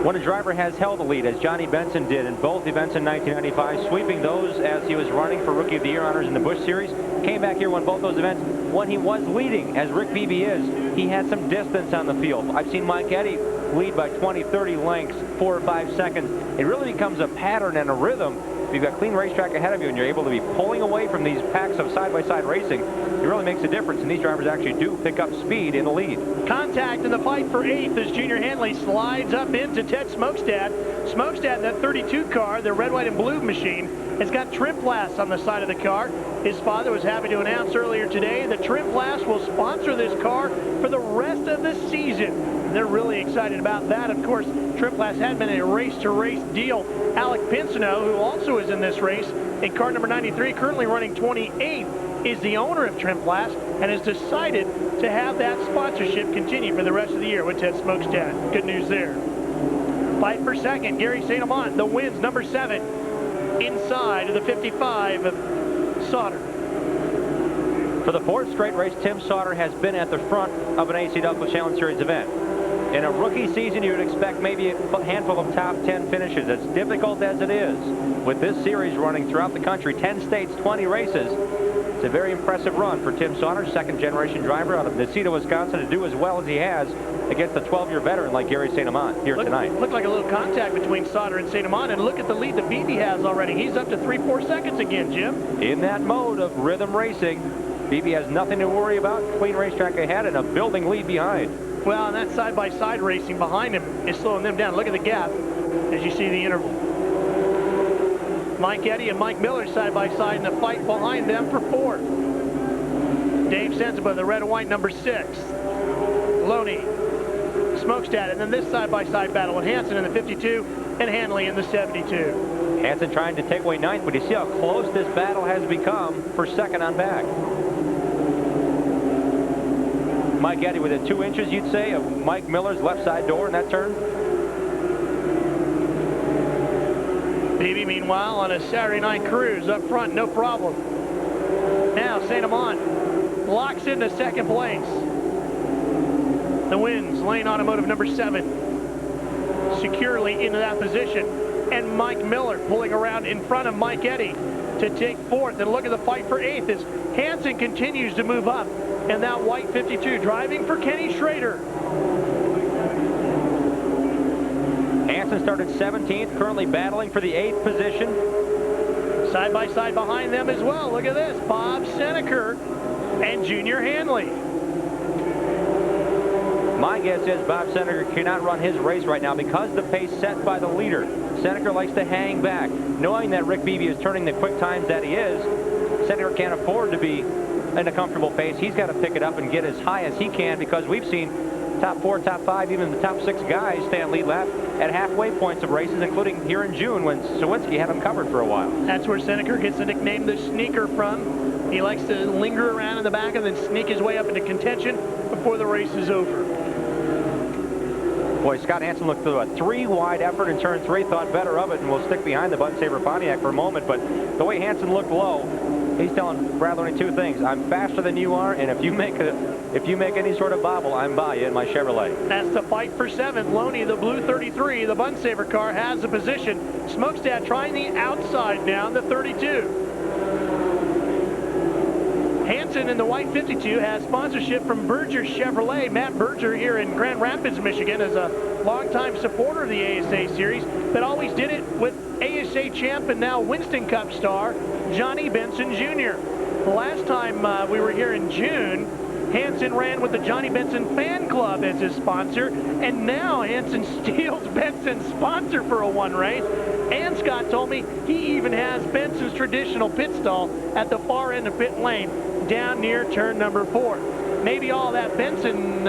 When a driver has held the lead, as Johnny Benson did in both events in 1995, sweeping those as he was running for Rookie of the Year honors in the Busch Series, came back here, won both those events. When he was leading, as Rick Beebe is, he had some distance on the field. I've seen Mike Eddy lead by 20, 30 lengths, 4 or 5 seconds. It really becomes a pattern and a rhythm. If you've got clean racetrack ahead of you and you're able to be pulling away from these packs of side-by-side racing, it really makes a difference, and these drivers actually do pick up speed in the lead. Contact in the fight for 8th as Junior Hanley slides up into Ted Smokestad. Smokestad in that 32 car, the red, white, and blue machine, has got trim blasts on the side of the car. His father was happy to announce earlier today that Trim Blast will sponsor this car for the rest of the season. They're really excited about that. Of course, Trim Blast had been a race-to-race deal. Alec Pinsino, who also is in this race, in car number 93, currently running 28th, is the owner of Trim Blast and has decided to have that sponsorship continue for the rest of the year with Ted Smokestad. Good news there. Fight for second, Gary St. Amant, the wins, number 7, inside of the 55 of Sauter. For the 4th straight race, Tim Sauter has been at the front of an AC-Delco Challenge Series event. In a rookie season, you would expect maybe a handful of top 10 finishes. As difficult as it is, with this series running throughout the country, 10 states, 20 races, it's a very impressive run for Tim Sauter, second-generation driver out of Necedah, Wisconsin, to do as well as he has against a 12-year veteran like Gary St. Amant here tonight. Looked like a little contact between Sauter and St. Amant, and look at the lead that Beebe has already. He's up to 3-4 seconds again, Jim. In that mode of rhythm racing, Beebe has nothing to worry about. Clean racetrack ahead and a building lead behind. Well, and that side-by-side racing behind him is slowing them down. Look at the gap as you see the interval. Mike Eddy and Mike Miller side-by-side in the fight behind them for 4th. Dave Sensiba, the red and white, number 6. Loney, Smokestad, and then this side-by-side battle with Hansen in the 52 and Hanley in the 72. Hansen trying to take away 9th, but you see how close this battle has become for second on back. Mike Eddy within 2 inches, you'd say, of Mike Miller's left side door in that turn. Beebe, meanwhile, on a Saturday night cruise up front, no problem. Now St. Amant locks into 2nd place. The wins, Lane Automotive number 7, securely into that position. And Mike Miller pulling around in front of Mike Eddy to take 4th. And look at the fight for 8th as Hansen continues to move up. And that white 52 driving for Kenny Schrader. Hansen started 17th, currently battling for the 8th position. Side by side behind them as well. Look at this. Bob Seneker and Junior Hanley. My guess is Bob Seneker cannot run his race right now because the pace set by the leader. Seneker likes to hang back. Knowing that Rick Beebe is turning the quick times that he is, Seneker can't afford to be in a comfortable pace. He's got to pick it up and get as high as he can, because we've seen top 4, top 5, even the top 6 guys stay on lead lap at halfway points of races, including here in June when Sawinski had him covered for a while. That's where Seneker gets the nickname the Sneaker from. He likes to linger around in the back and then sneak his way up into contention before the race is over. Boy, Scott Hansen looked through a 3-wide effort in turn 3, thought better of it, and will stick behind the Bud Saber Pontiac for a moment. But the way Hansen looked low, he's telling Brad Loney 2 things. I'm faster than you are, and if you make any sort of bobble, I'm by you in my Chevrolet. That's the fight for 7th. Loney, the blue 33, the Bud Saber car, has the position. Smokestack trying the outside down the 32. Hansen in the white 52 has sponsorship from Berger Chevrolet. Matt Berger here in Grand Rapids, Michigan, is a longtime supporter of the ASA series, but always did it with ASA champ and now Winston Cup star Johnny Benson Jr. The last time we were here in June, Hansen ran with the Johnny Benson Fan Club as his sponsor, and now Hansen steals Benson's sponsor for a 1 race. And Scott told me he even has Benson's traditional pit stall at the far end of pit lane, down near turn number 4. Maybe all that Benson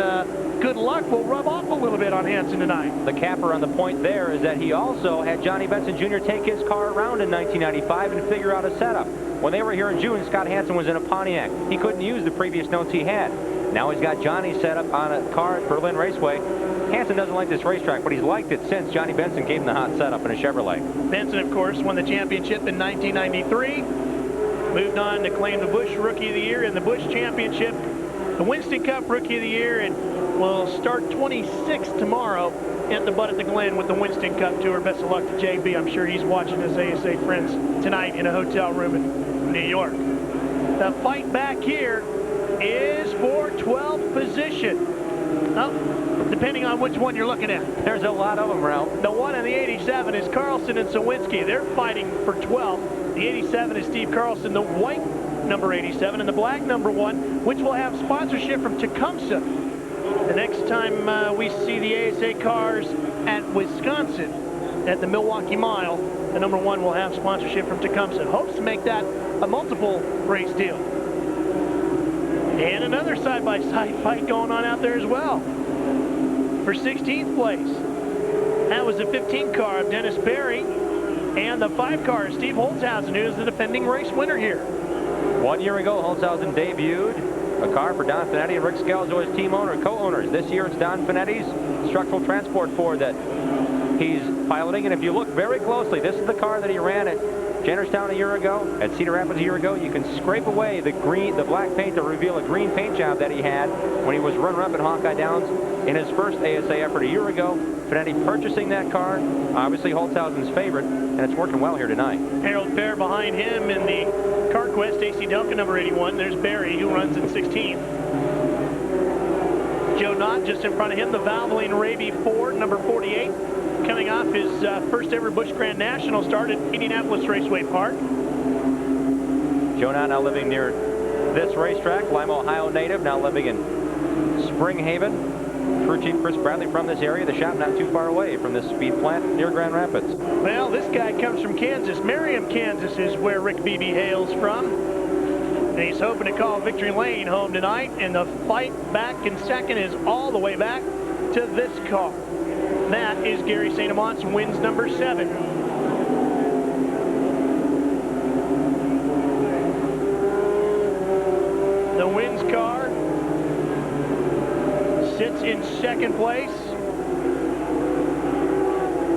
good luck will rub off a little bit on Hansen tonight. The capper on the point there is that he also had Johnny Benson Jr. take his car around in 1995 and figure out a setup. When they were here in June, Scott Hansen was in a Pontiac. He couldn't use the previous notes he had. Now he's got Johnny set up on a car at Berlin Raceway. Hansen doesn't like this racetrack, but he's liked it since Johnny Benson gave him the hot setup in a Chevrolet. Benson, of course, won the championship in 1993. Moved on to claim the Busch Rookie of the Year and the Busch Championship, the Winston Cup Rookie of the Year, and will start 26th tomorrow at the Bud at the Glen with the Winston Cup Tour. Best of luck to JB. I'm sure he's watching his ASA friends tonight in a hotel room in New York. The fight back here is for 12th position. Oh, depending on which one you're looking at. There's a lot of them, Ralph. The 1 and the 87 is Carlson and Sawinski. They're fighting for 12th. The 87 is Steve Carlson, the white number 87, and the black number 1, which will have sponsorship from Tecumseh. The next time we see the ASA cars at Wisconsin at the Milwaukee Mile, the number 1 will have sponsorship from Tecumseh. Hopes to make that a multiple race deal. And another side-by-side fight going on out there as well for 16th place. That was the 15 car of Dennis Berry and the 5 car of Steve Holzhausen, who is the defending race winner here. 1 year ago, Holzhausen debuted a car for Don Finetti and Rick Scalzo as team owner and co-owners. This year it's Don Finetti's structural transport Ford that he's piloting. And if you look very closely, this is the car that he ran at Jennerstown a year ago, at Cedar Rapids a year ago. You can scrape away the black paint to reveal a green paint job that he had when he was runner-up at Hawkeye Downs in his first ASA effort a year ago. Finetti purchasing that car, obviously Holzhausen's favorite, and it's working well here tonight. Harold Fair behind him in the CarQuest AC-Delco number 81. There's Barry, who runs in 16th. Joe Knott just in front of him, the Valvoline Raby Ford number 48. Coming off his first ever Busch Grand National start at Indianapolis Raceway Park. Joe Knott now living near this racetrack, Lima, Ohio native, now living in Spring Haven. Crew Chief Chris Bradley from this area, the shop not too far away from this speed plant near Grand Rapids. Well, this guy comes from Kansas. Merriam, Kansas is where Rick Beebe hails from. And he's hoping to call Victory Lane home tonight, and the fight back in second is all the way back to this car. That is Gary St. Amant's wins number 7. The wins car sits in second place.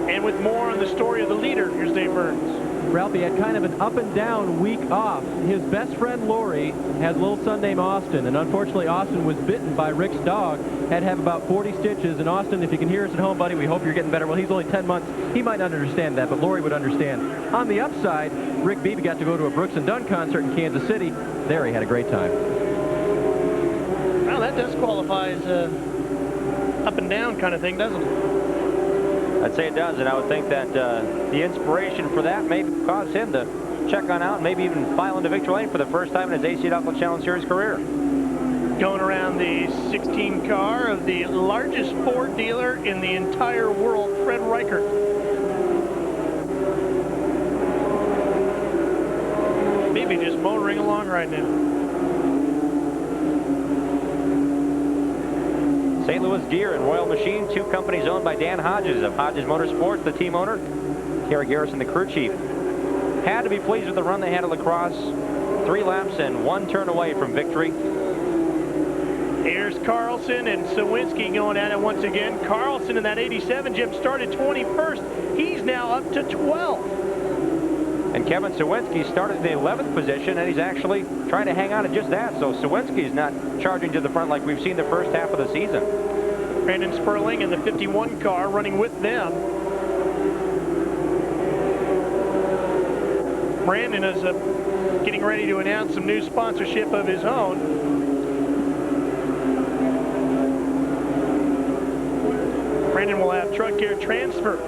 And with more on the story of the leader, here's Dave Burns. Ralphie had kind of an up-and-down week off. His best friend, Lori, has a little son named Austin, and unfortunately, Austin was bitten by Rick's dog. Had to have about 40 stitches, and Austin, if you can hear us at home, buddy, we hope you're getting better. Well, he's only 10 months. He might not understand that, but Lori would understand. On the upside, Rick Beebe got to go to a Brooks and Dunn concert in Kansas City. There he had a great time. Well, that does qualify as a up and down kind of thing, doesn't it? I'd say it does, and I would think that the inspiration for that may cause him to check on out and maybe even file into victory lane for the first time in his AC-Delco Challenge Series career. Going around the 16 car of the largest Ford dealer in the entire world, Fred Reichert. Maybe just motoring along right now. St. Louis Gear and Royal Machine, two companies owned by Dan Hodges of Hodges Motorsports, the team owner. Kerry Garrison, the crew chief. Had to be pleased with the run they had at La Crosse. 3 laps and 1 turn away from victory. Here's Carlson and Sawinski going at it once again. Carlson in that 87, Jim, started 21st. He's now up to 12th. And Kevin Sawinski started in the 11th position, and he's actually trying to hang on to just that. So Sawinski's not charging to the front like we've seen the first half of the season. Brandon Sperling in the 51 car running with them. Brandon is getting ready to announce some new sponsorship of his own. Brandon will have Truck Care Transfer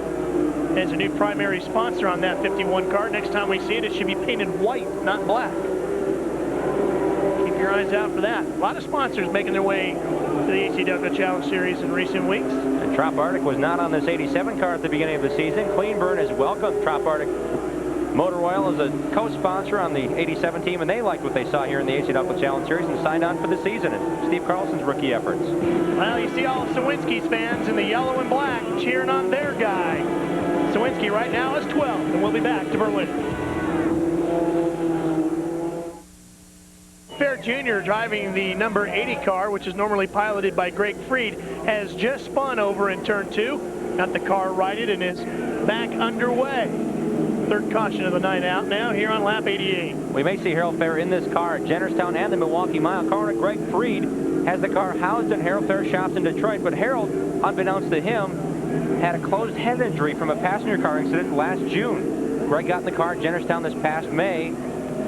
as a new primary sponsor on that 51 car. Next time we see it, it should be painted white, not black. Keep your eyes out for that. A lot of sponsors making their way to the AC-Delco Challenge Series in recent weeks. And Trop Arctic was not on this 87 car at the beginning of the season. Cleanburn has welcomed Trop Arctic Motor Oil as a co-sponsor on the 87 team, and they liked what they saw here in the AC-Delco Challenge Series and signed on for the season and Steve Carlson's rookie efforts. Well, you see all of Sawinski's fans in the yellow and black cheering on their guy. Sawinski right now is 12th, and we'll be back to Berlin. Fair Jr. driving the number 80 car, which is normally piloted by Greg Freed, has just spun over in turn 2. Got the car righted and is back underway. Third caution of the night out now here on lap 88. We may see Harold Fair in this car at Jennerstown and the Milwaukee Mile. Car Greg Freed has the car housed in Harold Fair shops in Detroit, but Harold, unbeknownst to him, had a closed head injury from a passenger car incident last June. Greg got in the car at Jennerstown this past May.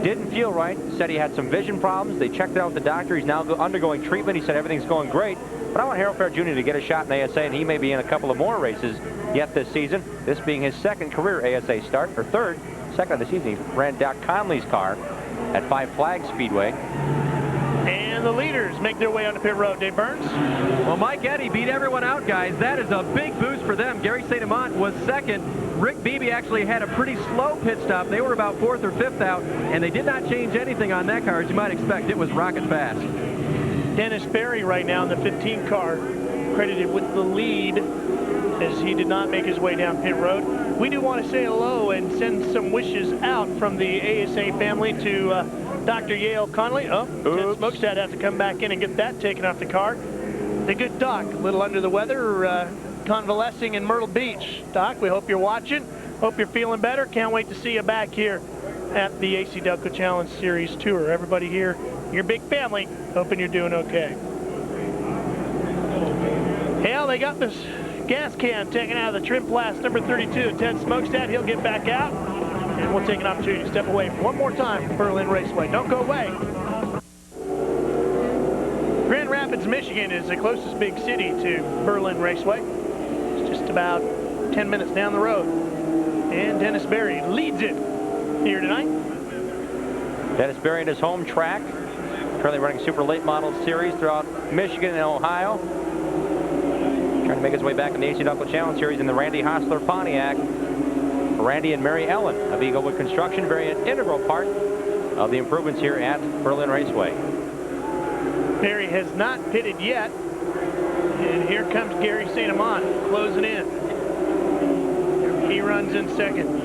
Didn't feel right. Said he had some vision problems. They checked it out with the doctor. He's now undergoing treatment. He said everything's going great. But I want Harold Fair Jr. to get a shot in ASA, and he may be in a couple of more races yet this season. This being his second career ASA start, or third, second of the season. He ran Doc Conley's car at Five Flags Speedway. And the leaders make their way on the pit road. Dave Burns. Well, Mike Eddy beat everyone out, guys. That is a big boost for them. Gary St. Amant was second. Rick Beebe actually had a pretty slow pit stop. They were about 4th or 5th out, and they did not change anything on that car. As you might expect, it was rocket fast. Dennis Berry right now in the 15 car, credited with the lead as he did not make his way down pit road. We do want to say hello and send some wishes out from the ASA family to Dr. Yale Conley. Oh, Ted Smokestad has to come back in and get that taken off the car. The good Doc, a little under the weather, convalescing in Myrtle Beach. Doc, we hope you're watching. Hope you're feeling better. Can't wait to see you back here at the AC-Delco Challenge Series Tour. Everybody here, your big family, hoping you're doing okay. Hell, they got this gas can taken out of the trim blast number 32. Ted Smokestad, he'll get back out, and we'll take an opportunity to step away for one more time from Berlin Raceway. Don't go away. Grand Rapids, Michigan is the closest big city to Berlin Raceway. It's just about 10 minutes down the road. And Dennis Berry leads it here tonight. Dennis Berry in his home track. Currently running super late model series throughout Michigan and Ohio. Trying to make his way back in the AC-Delco Challenge Series in the Randy Hostler Pontiac. Randy and Mary Ellen of Eaglewood Construction, very an integral part of the improvements here at Berlin Raceway. Berry has not pitted yet. And here comes Gary St. Amant closing in. He runs in second.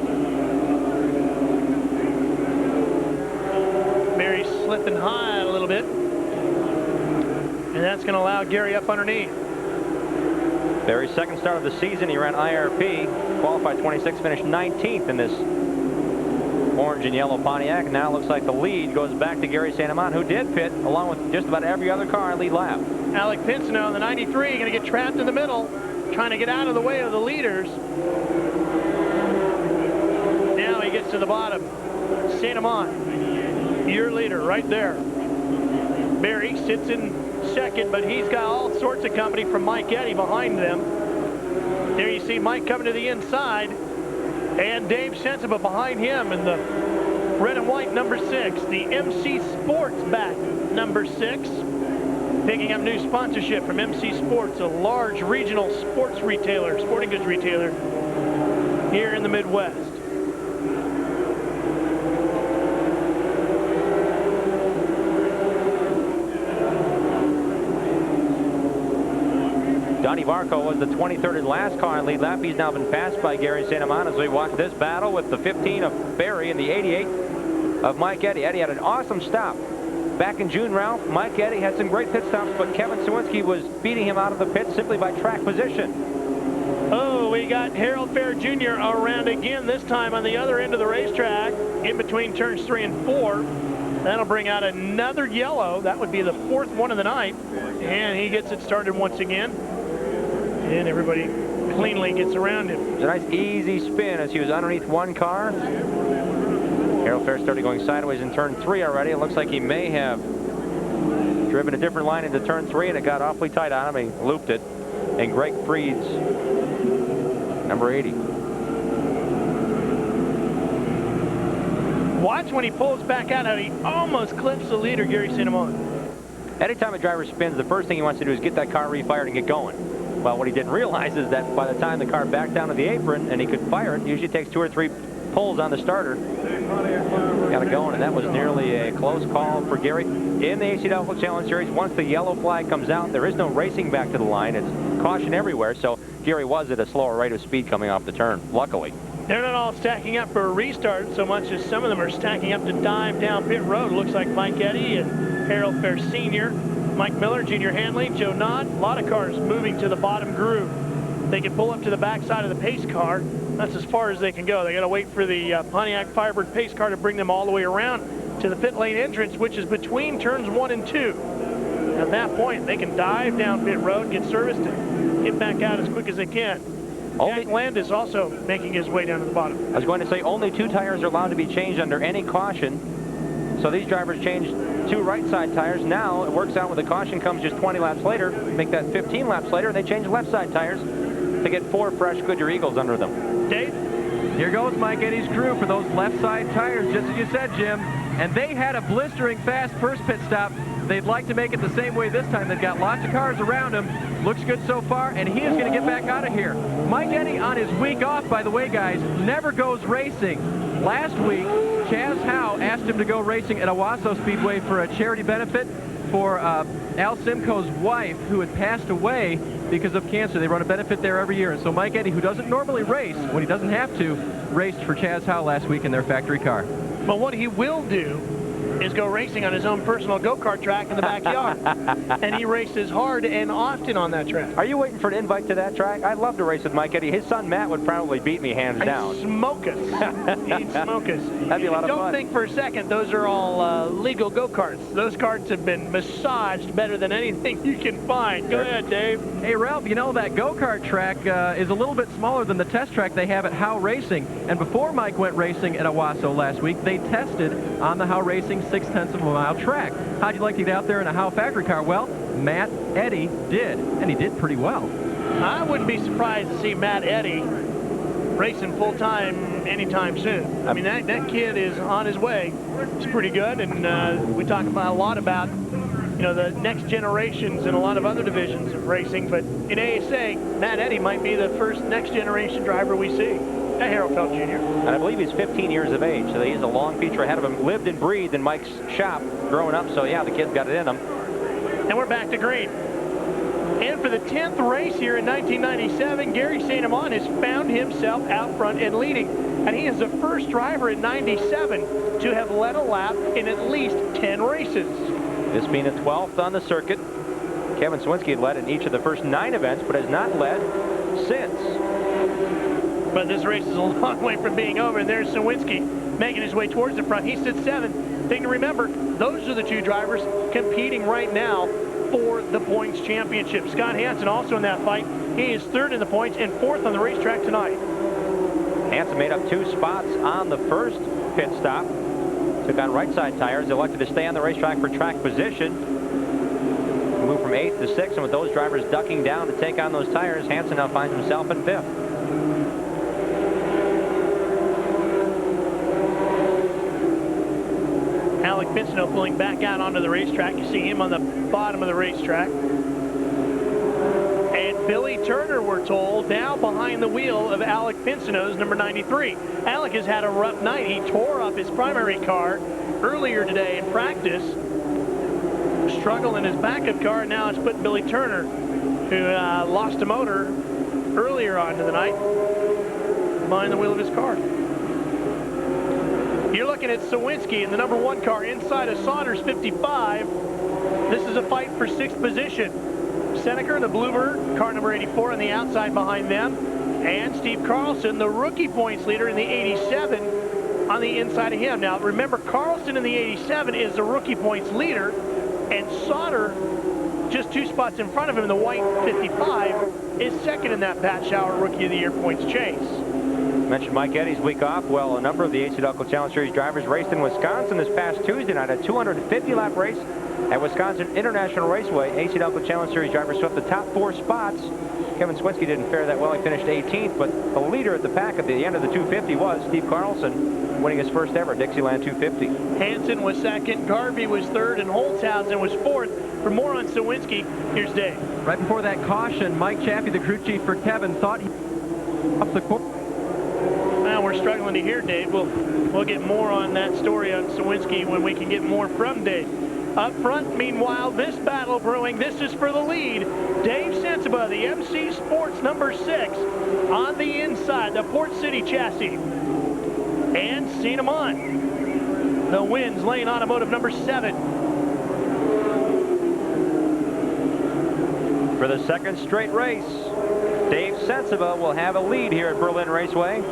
Berry slipping high a little bit. And that's going to allow Gary up underneath. Berry's second start of the season, he ran IRP, qualified 26th, finished 19th in this orange and yellow Pontiac. Now it looks like the lead goes back to Gary St. Amant, who did pit along with just about every other car in lead lap. Alec Pinson on the 93, going to get trapped in the middle, trying to get out of the way of the leaders. Now he gets to the bottom. St. Amant, your leader right there. Berry sits in second, but he's got all sorts of company from Mike Eddy behind them. There you see Mike coming to the inside, and Dave Sensible behind him in the red and white number 6. The MC Sports back number 6. Picking up new sponsorship from MC Sports, a large regional sports retailer, sporting goods retailer here in the Midwest. Donnie Varco was the 23rd and last car in lead lap. He's now been passed by Gary St. Amant as we watch this battle with the 15 of Barry and the 88 of Mike Eddy. Eddy had an awesome stop. Back in June, Ralph, Mike Eddy had some great pit stops, but Kevin Sawinski was beating him out of the pit simply by track position. Oh, we got Harold Fair Jr. around again, this time on the other end of the racetrack, in between turns 3 and 4. That'll bring out another yellow. That would be the 4th one of the night. And he gets it started once again. And everybody cleanly gets around him. It's a nice easy spin as he was underneath one car. Harold Fair started going sideways in turn 3 already. It looks like he may have driven a different line into turn 3, and it got awfully tight on him. He looped it. And Greg Freed's number 80. Watch when he pulls back out, and he almost clips the leader, Gary St. Amant. Anytime a driver spins, the first thing he wants to do is get that car refired and get going. Well, what he didn't realize is that by the time the car backed down to the apron and he could fire it, it usually takes 2 or 3 pulls on the starter. Got it going, and that was nearly a close call for Gary. In the AC-Delco Challenge Series, once the yellow flag comes out, there is no racing back to the line. It's caution everywhere, so Gary was at a slower rate of speed coming off the turn, luckily. They're not all stacking up for a restart so much as some of them are stacking up to dive down pit road. Looks like Mike Eddy and Harold Fair Sr., Mike Miller, Junior Hanley, Joe Knott. A lot of cars moving to the bottom groove. They can pull up to the backside of the pace car. That's as far as they can go. They got to wait for the Pontiac Firebird pace car to bring them all the way around to the pit lane entrance, which is between turns 1 and 2. At that point, they can dive down pit road, get serviced, and get back out as quick as they can. Jack Landis also making his way down to the bottom. I was going to say only 2 tires are allowed to be changed under any caution. So these drivers changed 2 right side tires. Now it works out when the caution comes just 20 laps later. Make that 15 laps later, and they change left side tires to get 4 fresh Goodyear Eagles under them. Dave? Here goes Mike Eddy's crew for those left side tires, just as you said, Jim. And they had a blistering fast first pit stop. They'd like to make it the same way this time. They've got lots of cars around him. Looks good so far, and he is going to get back out of here. Mike Eddy on his week off, by the way, guys, never goes racing. Last week, Chaz Howe asked him to go racing at Owasso Speedway for a charity benefit for Al Simcoe's wife, who had passed away because of cancer. They run a benefit there every year. And so Mike Eddy, who doesn't normally race, when he doesn't have to, raced for Chaz Howe last week in their factory car. But what he will do is go racing on his own personal go-kart track in the backyard. And he races hard and often on that track. Are you waiting for an invite to that track? I'd love to race with Mike Eddy. His son Matt would probably beat me hands down. He'd smoke us. He'd smoke us. That'd be a lot of fun. Don't think for a second those are all legal go-karts. Those karts have been massaged better than anything you can find. Go ahead, Dave. Hey, Ralph, you know that go-kart track is a little bit smaller than the test track they have at Howe Racing. And before Mike went racing at Owasso last week, they tested on the Howe Racing 0.6 of a mile track. How'd you like to get out there in a Howe factory car? Well, Matt Eddy did, and he did pretty well. I wouldn't be surprised to see Matt Eddy racing full-time anytime soon. I mean, that kid is on his way. He's pretty good, and we talk about a lot about, you know, the next generations and a lot of other divisions of racing, but in ASA, Matt Eddy might be the first next-generation driver we see. Harold Felt Jr. And I believe he's 15 years of age, so he's a long future ahead of him. Lived and breathed in Mike's shop growing up, so yeah, the kid's got it in him. And we're back to green. And for the 10th race here in 1997, Gary St. Amant has found himself out front and leading. And he is the first driver in 97 to have led a lap in at least 10 races. This being the 12th on the circuit. Kevin Sawinski had led in each of the first 9 events, but has not led since. But this race is a long way from being over, and there's Sawinski making his way towards the front. He sits 7th. Thing to remember, those are the 2 drivers competing right now for the points championship. Scott Hansen also in that fight. He is 3rd in the points and 4th on the racetrack tonight. Hansen made up 2 spots on the first pit stop. Took on right side tires. Elected to stay on the racetrack for track position. moved from 8th to 6th, and with those drivers ducking down to take on those tires, Hansen now finds himself in 5th. Alec Pinsino pulling back out onto the racetrack. You see him on the bottom of the racetrack. And Billy Turner, we're told, now behind the wheel of Alec Pinsino's number 93. Alec has had a rough night. He tore up his primary car earlier today in practice. Struggle in his backup car. Now it's put Billy Turner, who lost a motor earlier on in the night, behind the wheel of his car. You're looking at Sawinski in the number 1 car inside of Sauter's 55. This is a fight for 6th position. Seneca, the Bluebird, car number 84 on the outside behind them. And Steve Carlson, the rookie points leader in the 87 on the inside of him. Now remember, Carlson in the 87 is the rookie points leader, and Sauter, just 2 spots in front of him in the white 55, is second in that Pat Shower Rookie of the Year points chase. Mentioned Mike Eddy's week off. Well, a number of the AC-Delco Challenge Series drivers raced in Wisconsin this past Tuesday night, a 250-lap race at Wisconsin International Raceway. AC-Delco Challenge Series drivers swept the top 4 spots. Kevin Sawinski didn't fare that well. He finished 18th, but the leader at the pack at the end of the 250 was Steve Carlson, winning his first ever Dixieland 250. Hansen was second, Garvey was third, and Holtzhausen was fourth. For more on Sawinski, here's Dave. Right before that caution, Mike Chaffee, the crew chief for Kevin, thought he off the course. Well, we're struggling to hear Dave. We'll get more on that story on Sawinski when we can get more from Dave. Up front, meanwhile, this battle brewing. This is for the lead. Dave Sensiba, the MC Sports number 6, on the inside, the Port City chassis. And Cinnamon, the Wins Lane Automotive number 7. For the second straight race, Dave Sensiba will have a lead here at Berlin Raceway.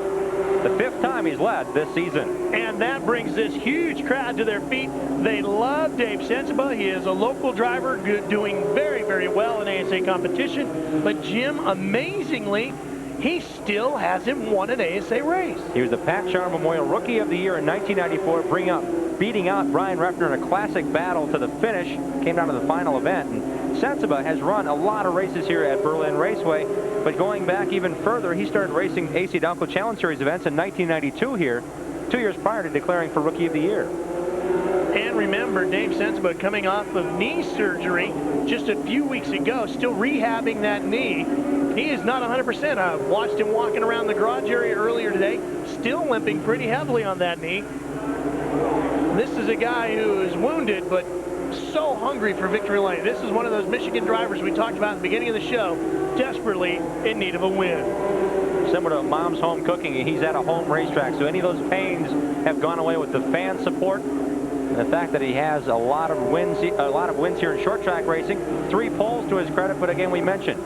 The 5th time he's led this season. And that brings this huge crowd to their feet. They love Dave Sensiba. He is a local driver doing very, very well in ASA competition. But Jim, amazingly, he still hasn't won an ASA race. He was the Pat Shower Memorial Rookie of the Year in 1994, beating out Brian Reffner in a classic battle to the finish. Came down to the final event. And Sensiba has run a lot of races here at Berlin Raceway, but going back even further, he started racing AC-Delco Challenge Series events in 1992 here, 2 years prior to declaring for Rookie of the Year. And remember, Dave Sensiba coming off of knee surgery just a few weeks ago, still rehabbing that knee. He is not 100%. I watched him walking around the garage area earlier today, still limping pretty heavily on that knee. This is a guy who is wounded, but so hungry for victory lane. This is one of those Michigan drivers we talked about at the beginning of the show, desperately in need of a win. Similar to Mom's Home Cooking, he's at a home racetrack, so any of those pains have gone away with the fan support and the fact that he has a lot of wins here in short track racing. 3 poles to his credit, but again, we mentioned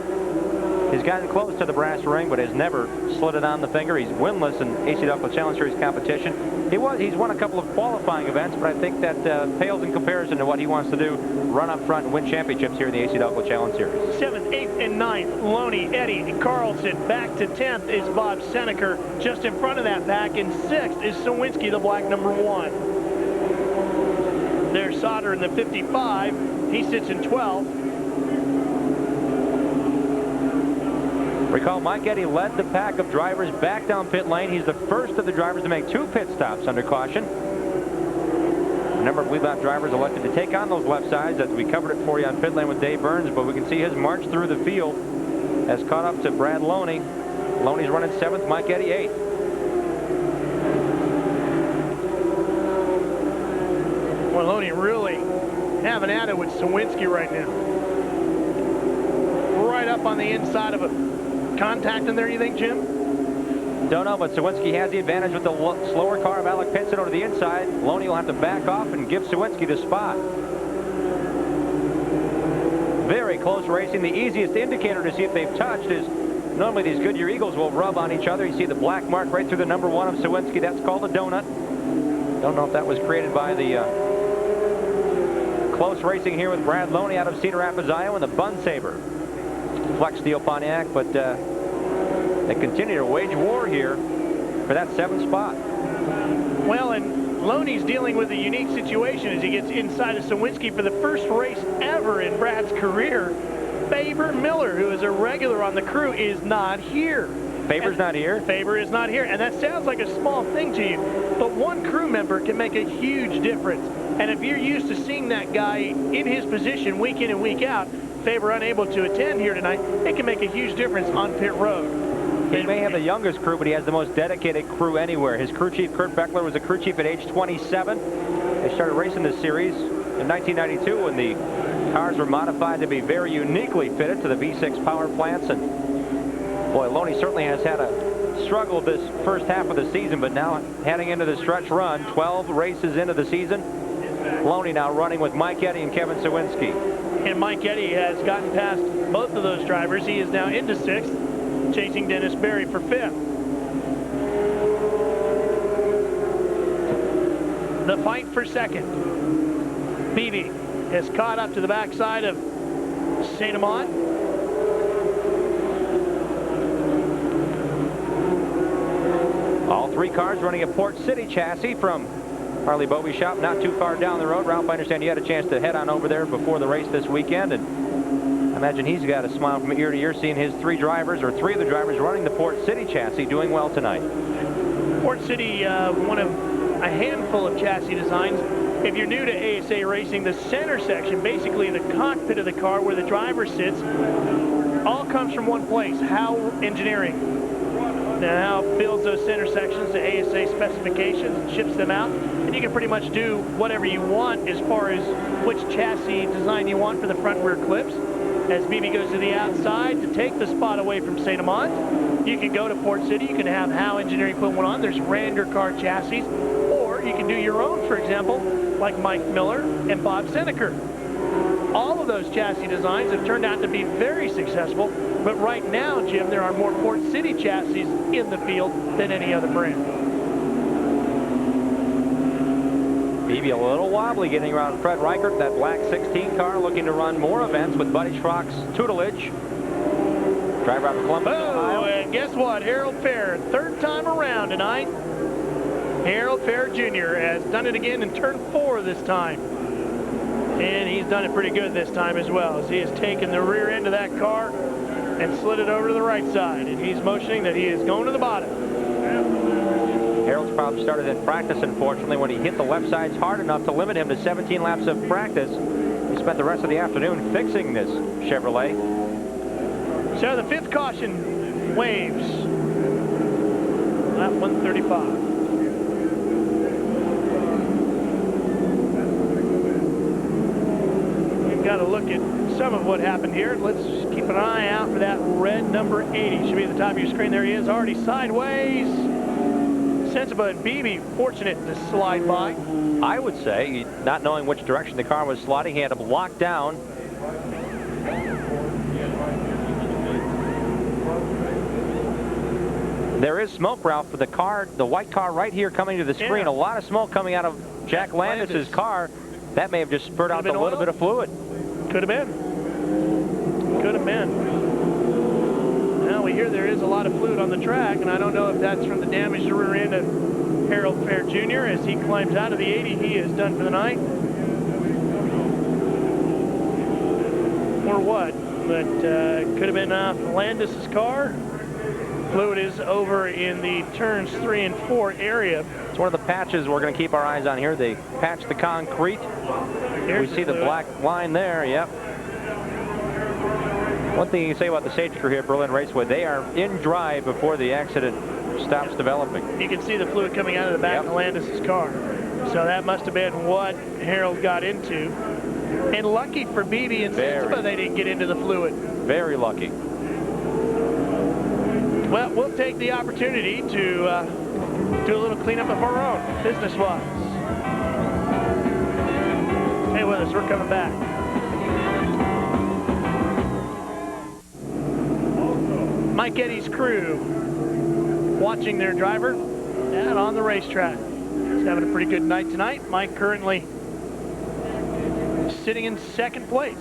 he's gotten close to the brass ring, but has never slid it on the finger. He's winless in AC-Delco Challenge Series competition. He's won a couple of qualifying events, but I think that pales in comparison to what he wants to do, run up front and win championships here in the AC-Delco Challenge Series. 7th, 8th, and 9th, Loney, Eddy, and Carlson. Back to 10th is Bob Seneca, just in front of that pack, and 6th is Sawinski, the black number 1. There's Sauter in the 55. He sits in 12th. Recall, Mike Eddy led the pack of drivers back down pit lane. He's the first of the drivers to make 2 pit stops under caution. A number of lead lap drivers elected to take on those left sides, as we covered it for you on pit lane with Dave Burns, but we can see his march through the field has caught up to Brad Loney. Loney's running 7th, Mike Eddy 8th. Well, Loney really having at it with Sawinski right now. Right up on the inside of a contact in there, you think, Jim? Don't know, but Sawinski has the advantage with the slower car of Alec Pinsino to the inside. Loney will have to back off and give Sawinski the spot. Very close racing. The easiest indicator to see if they've touched is normally these Goodyear Eagles will rub on each other. You see the black mark right through the number 1 of Sawinski. That's called a donut. Don't know if that was created by the close racing here with Brad Loney out of Cedar Rapids, Iowa, and the Bun Saber. Flex Steel Pontiac, but they continue to wage war here for that 7th spot. Well, and Loney's dealing with a unique situation as he gets inside of Sawinski for the first race ever in Brad's career. Faber Miller, who is a regular on the crew, is not here. Faber's not here? Faber is not here, and that sounds like a small thing to you, but one crew member can make a huge difference. And if you're used to seeing that guy in his position week in and week out, Faber unable to attend here tonight, it can make a huge difference on pit road. He may have the youngest crew, but he has the most dedicated crew anywhere. His crew chief, Kurt Beckler, was a crew chief at age 27. They started racing this series in 1992 when the cars were modified to be very uniquely fitted to the V6 power plants. And boy, Loney certainly has had a struggle this first half of the season, but now heading into the stretch run, 12 races into the season. Loney now running with Mike Eddy and Kevin Sawinski. And Mike Eddy has gotten past both of those drivers. He is now into 6th, chasing Dennis Berry for 5th. The fight for 2nd. Beebe has caught up to the backside of St. Amant. All 3 cars running a Port City chassis from Harley Bovee shop, not too far down the road. Ralph, I understand you had a chance to head on over there before the race this weekend, and I imagine he's got a smile from ear to ear seeing his 3 drivers, or 3 of the drivers running the Port City chassis, doing well tonight. Port City, one of a handful of chassis designs. If you're new to ASA racing, the center section, basically the cockpit of the car where the driver sits, all comes from one place, Howe Engineering. Now builds those center sections to ASA specifications and ships them out, and you can pretty much do whatever you want as far as which chassis design you want for the front rear clips. As BB goes to the outside to take the spot away from St. Amant, you can go to Port City, you can have Howe Engineering put one on. There's Rander car chassis, or you can do your own, for example, like Mike Miller and Bob Seneker. All of those chassis designs have turned out to be very successful, but right now, Jim, there are more Port City chassis in the field than any other brand. Maybe a little wobbly getting around Fred Reichert, that black 16 car, looking to run more events with Buddy Schrock's tutelage. Driver out of Columbus, Ohio. And guess what? Harold Fair, 3rd time around tonight. Harold Fair Jr. has done it again in turn 4 this time. And he's done it pretty good this time as well, as he has taken the rear end of that car and slid it over to the right side. And he's motioning that he is going to the bottom. Harold's problem started in practice, unfortunately, when he hit the left sides hard enough to limit him to 17 laps of practice. He spent the rest of the afternoon fixing this Chevrolet. So the 5th caution waves. Lap 135. Got to look at some of what happened here. Let's keep an eye out for that red number 80. Should be at the top of your screen. There he is, already sideways. Sensiba and Beebe fortunate to slide by. I would say, not knowing which direction the car was sliding, he had him locked down. There is smoke, Ralph, for the car, the white car right here coming to the screen. Yeah. A lot of smoke coming out of Jack Landis's car. That may have just spurred out a little bit of fluid. Could have been. Could have been. Now we hear there is a lot of fluid on the track, and I don't know if that's from the damage to rear end of Harold Fair Jr. as he climbs out of the 80 he is done for the night. Or what? But could have been Landis's car. Fluid is over in the turns 3 and 4 area. It's one of the patches we're going to keep our eyes on here. They patch the concrete. Here's we see the black line there. Yep. One thing you can say about the safety crew here at Berlin Raceway, they are in drive before the accident stops developing. You can see the fluid coming out of the back of Landis's car. So that must have been what Harold got into. And lucky for Beebe and Sensiba, they didn't get into the fluid. Very lucky. Well, we'll take the opportunity to do a little cleanup of our own, business-wise. Stay with us. We're coming back. Mike Eddy's crew watching their driver out on the racetrack. He's having a pretty good night tonight. Mike currently sitting in 2nd place.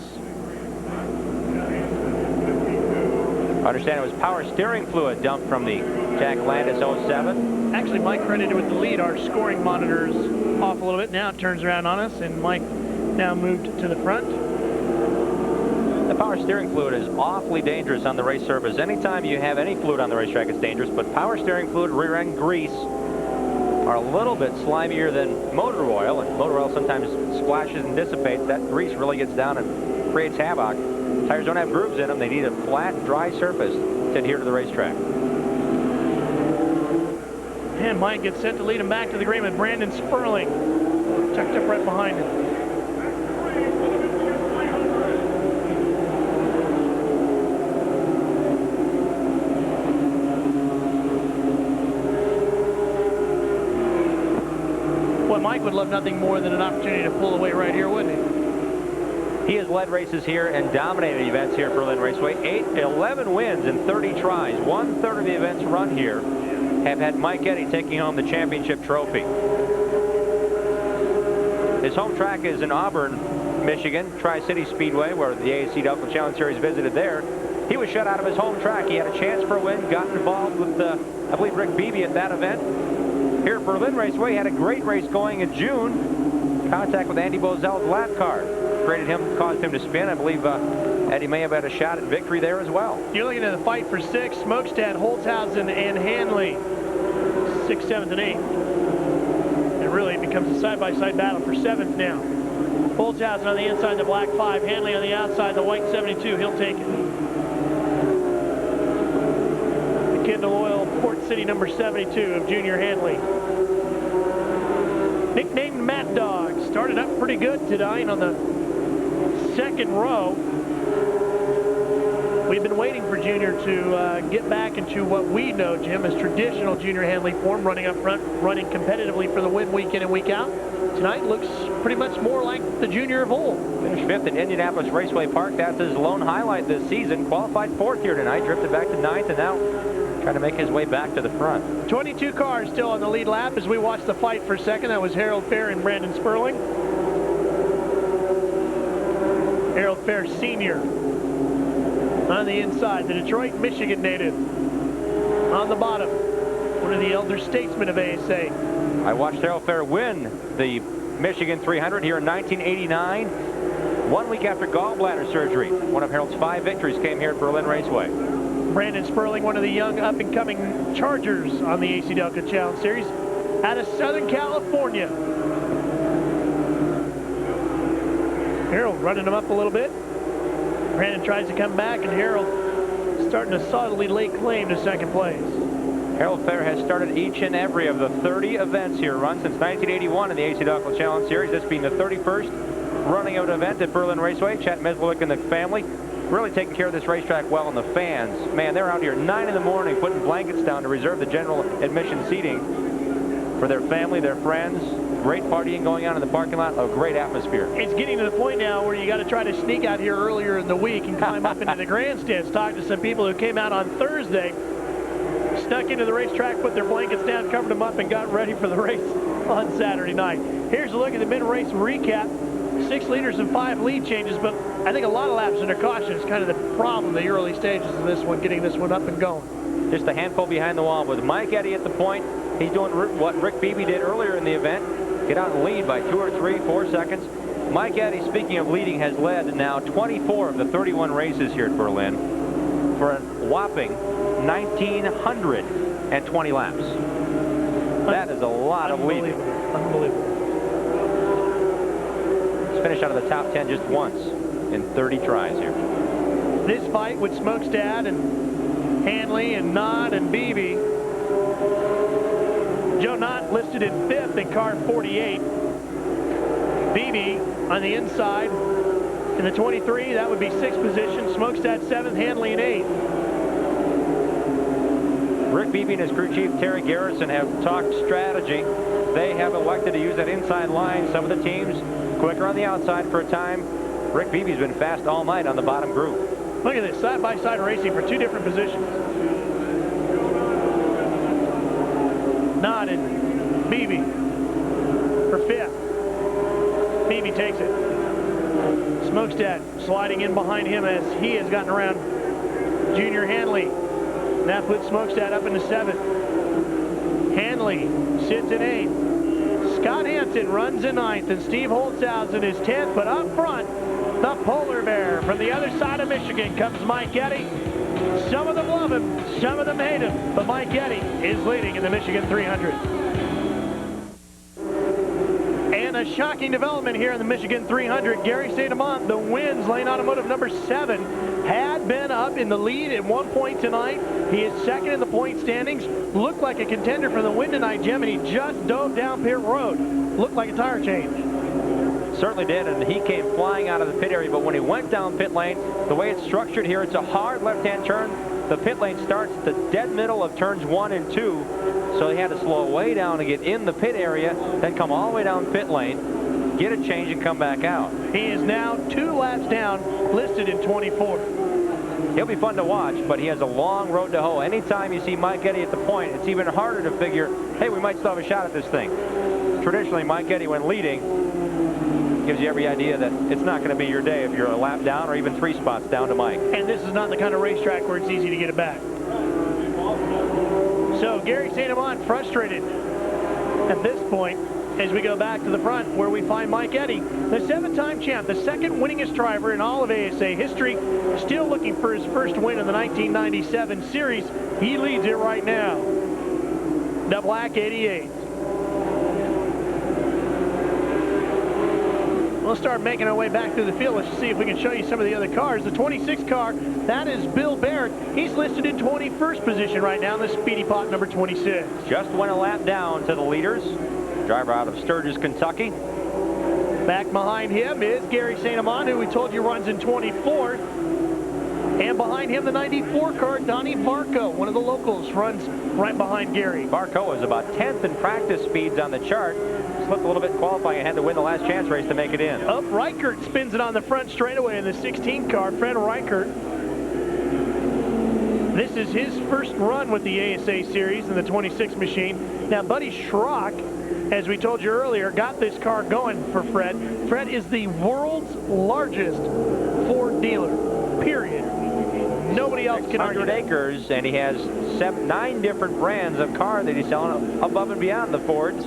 I understand it was power steering fluid dumped from the Jack Landis 07. Actually, Mike credited with the lead. Our scoring monitors off a little bit. Now it turns around on us, and Mike now moved to the front. The power steering fluid is awfully dangerous on the race surface. Anytime you have any fluid on the racetrack, it's dangerous, but power steering fluid, rear end grease are a little bit slimier than motor oil, and motor oil sometimes splashes and dissipates. That grease really gets down and creates havoc. Tires don't have grooves in them. They need a flat, dry surface to adhere to the racetrack. And Mike gets set to lead him back to the green with Brandon Sperling tucked up right behind him. Mike would love nothing more than an opportunity to pull away right here, wouldn't he? He has led races here and dominated events here at Berlin Raceway. 11 wins in 30 tries. 1/3 of the events run here have had Mike Eddy taking home the championship trophy. His home track is in Auburn, Michigan, Tri-City Speedway, where the ASA-Delco Challenge Series visited there. He was shut out of his home track. He had a chance for a win, got involved with, I believe, Rick Beebe at that event. Here at Berlin Raceway, had a great race going in June. Contact with Andy Bozel's lap car caused him to spin. I believe Eddie may have had a shot at victory there as well. You're looking at the fight for 6. Smokestad, Holzhausen, and Hanley. 6th, 7th, and 8th. It really becomes a side-by-side battle for 7th now. Holzhausen on the inside, the black 5. Hanley on the outside, the white 72. He'll take it. Kendall Oil, Port City number 72 of Junior Hanley. Nicknamed Mad Dog, started up pretty good tonight on the 2nd row. We've been waiting for Junior to get back into what we know, Jim, as traditional Junior Hanley form, running up front, running competitively for the win week in and week out. Tonight looks pretty much more like the Junior of old. Finished 5th at Indianapolis Raceway Park. That's his lone highlight this season. Qualified 4th here tonight, drifted back to 9th, and now trying to make his way back to the front. 22 cars still on the lead lap as we watch the fight for 2nd. That was Harold Fair and Brandon Sperling. Harold Fair Sr. on the inside, the Detroit, Michigan native. On the bottom, one of the elder statesmen of ASA. I watched Harold Fair win the Michigan 300 here in 1989, 1 week after gallbladder surgery. One of Harold's 5 victories came here at Berlin Raceway. Brandon Sperling, one of the young up-and-coming Chargers on the AC-Delco Challenge Series out of Southern California. Harold running him up a little bit. Brandon tries to come back, and Harold starting to solidly lay claim to 2nd place. Harold Fair has started each and every of the 30 events here run since 1981 in the AC-Delco Challenge Series, this being the 31st running of an event at Berlin Raceway. Chet Mislowick and the family really taking care of this racetrack well, and the fans, man, they're out here at 9 in the morning putting blankets down to reserve the general admission seating for their family, their friends. Great partying going on in the parking lot, a great atmosphere. It's getting to the point now where you got to try to sneak out here earlier in the week and climb up into the grandstands. Talked to some people who came out on Thursday, snuck into the racetrack, put their blankets down, covered them up, and got ready for the race on Saturday night. Here's a look at the mid-race recap. 6 leaders and 5 lead changes, but I think a lot of laps under caution is kind of the problem, the early stages of this one, getting this one up and going. Just a handful behind the wall with Mike Eddy at the point. He's doing what Rick Beebe did earlier in the event. Get out and lead by 2 or 3, 4 seconds. Mike Eddy, speaking of leading, has led now 24 of the 31 races here at Berlin for a whopping 1,920 laps. That is a lot of leading. Unbelievable. Finished out of the top 10 just once in 30 tries here. This fight with Smokestad and Hanley and Knott and Beebe. Joe Knott listed in 5th in car 48. Beebe on the inside in the 23. That would be 6th position. Smokestad 7th, Hanley in 8th. Rick Beebe and his crew chief Terry Garrison have talked strategy. They have elected to use that inside line. Some of the teams quicker on the outside for a time. Rick Beebe's been fast all night on the bottom group. Look at this, side-by-side racing for 2 different positions. Knott and Beebe for 5th. Beebe takes it. Smokestad sliding in behind him as he has gotten around Junior Hanley. That puts Smokestad up into 7th. Hanley sits in 8th. Scott Hansen runs in 9th, and Steve Holtzhausen is 10th, but up front, the Polar Bear. From the other side of Michigan comes Mike Eddy. Some of them love him, some of them hate him, but Mike Eddy is leading in the Michigan 300. And a shocking development here in the Michigan 300. Gary St. Amant, the Wins Lane Automotive number 7, had been up in the lead at one point tonight. He is second in the point standings. Looked like a contender for the win tonight, Jim, and he just dove down pit road. Looked like a tire change. Certainly did, and he came flying out of the pit area, but when he went down pit lane, the way it's structured here, it's a hard left-hand turn. The pit lane starts at the dead middle of turns 1 and 2, so he had to slow way down to get in the pit area, then come all the way down pit lane, get a change, and come back out. He is now 2 laps down, listed in 24th. He'll be fun to watch, but he has a long road to hoe. Anytime you see Mike Eddy at the point, it's even harder to figure, hey, we might still have a shot at this thing. Traditionally, Mike Eddy, when leading, gives you every idea that it's not going to be your day if you're a lap down or even 3 spots down to Mike. And this is not the kind of racetrack where it's easy to get it back. So Gary St. Amant frustrated at this point as we go back to the front where we find Mike Eddy, the 7-time champ, the second winningest driver in all of ASA history, still looking for his first win in the 1997 series. He leads it right now. The Black 88. We'll start making our way back through the field. Let's see if we can show you some of the other cars. The 26 car, that is Bill Barrett. He's listed in 21st position right now in the Speedy Pot number 26. Just went a lap down to the leaders. Driver out of Sturgis, Kentucky. Back behind him is Gary St. Amant, who we told you runs in 24th. And behind him, the 94 car, Donnie Barco, one of the locals, runs right behind Gary. Barco is about 10th in practice speeds on the chart. Slipped a little bit qualifying and had to win the last chance race to make it in. Up, Reichert spins it on the front straightaway in the 16 car, Fred Reichert. This is his first run with the ASA series in the 26 machine. Now, Buddy Schrock, as we told you earlier, got this car going for Fred. Fred is the world's largest Ford dealer, period. Nobody else can argue 100 acres, and he has 9 different brands of car that he's selling above and beyond the Fords.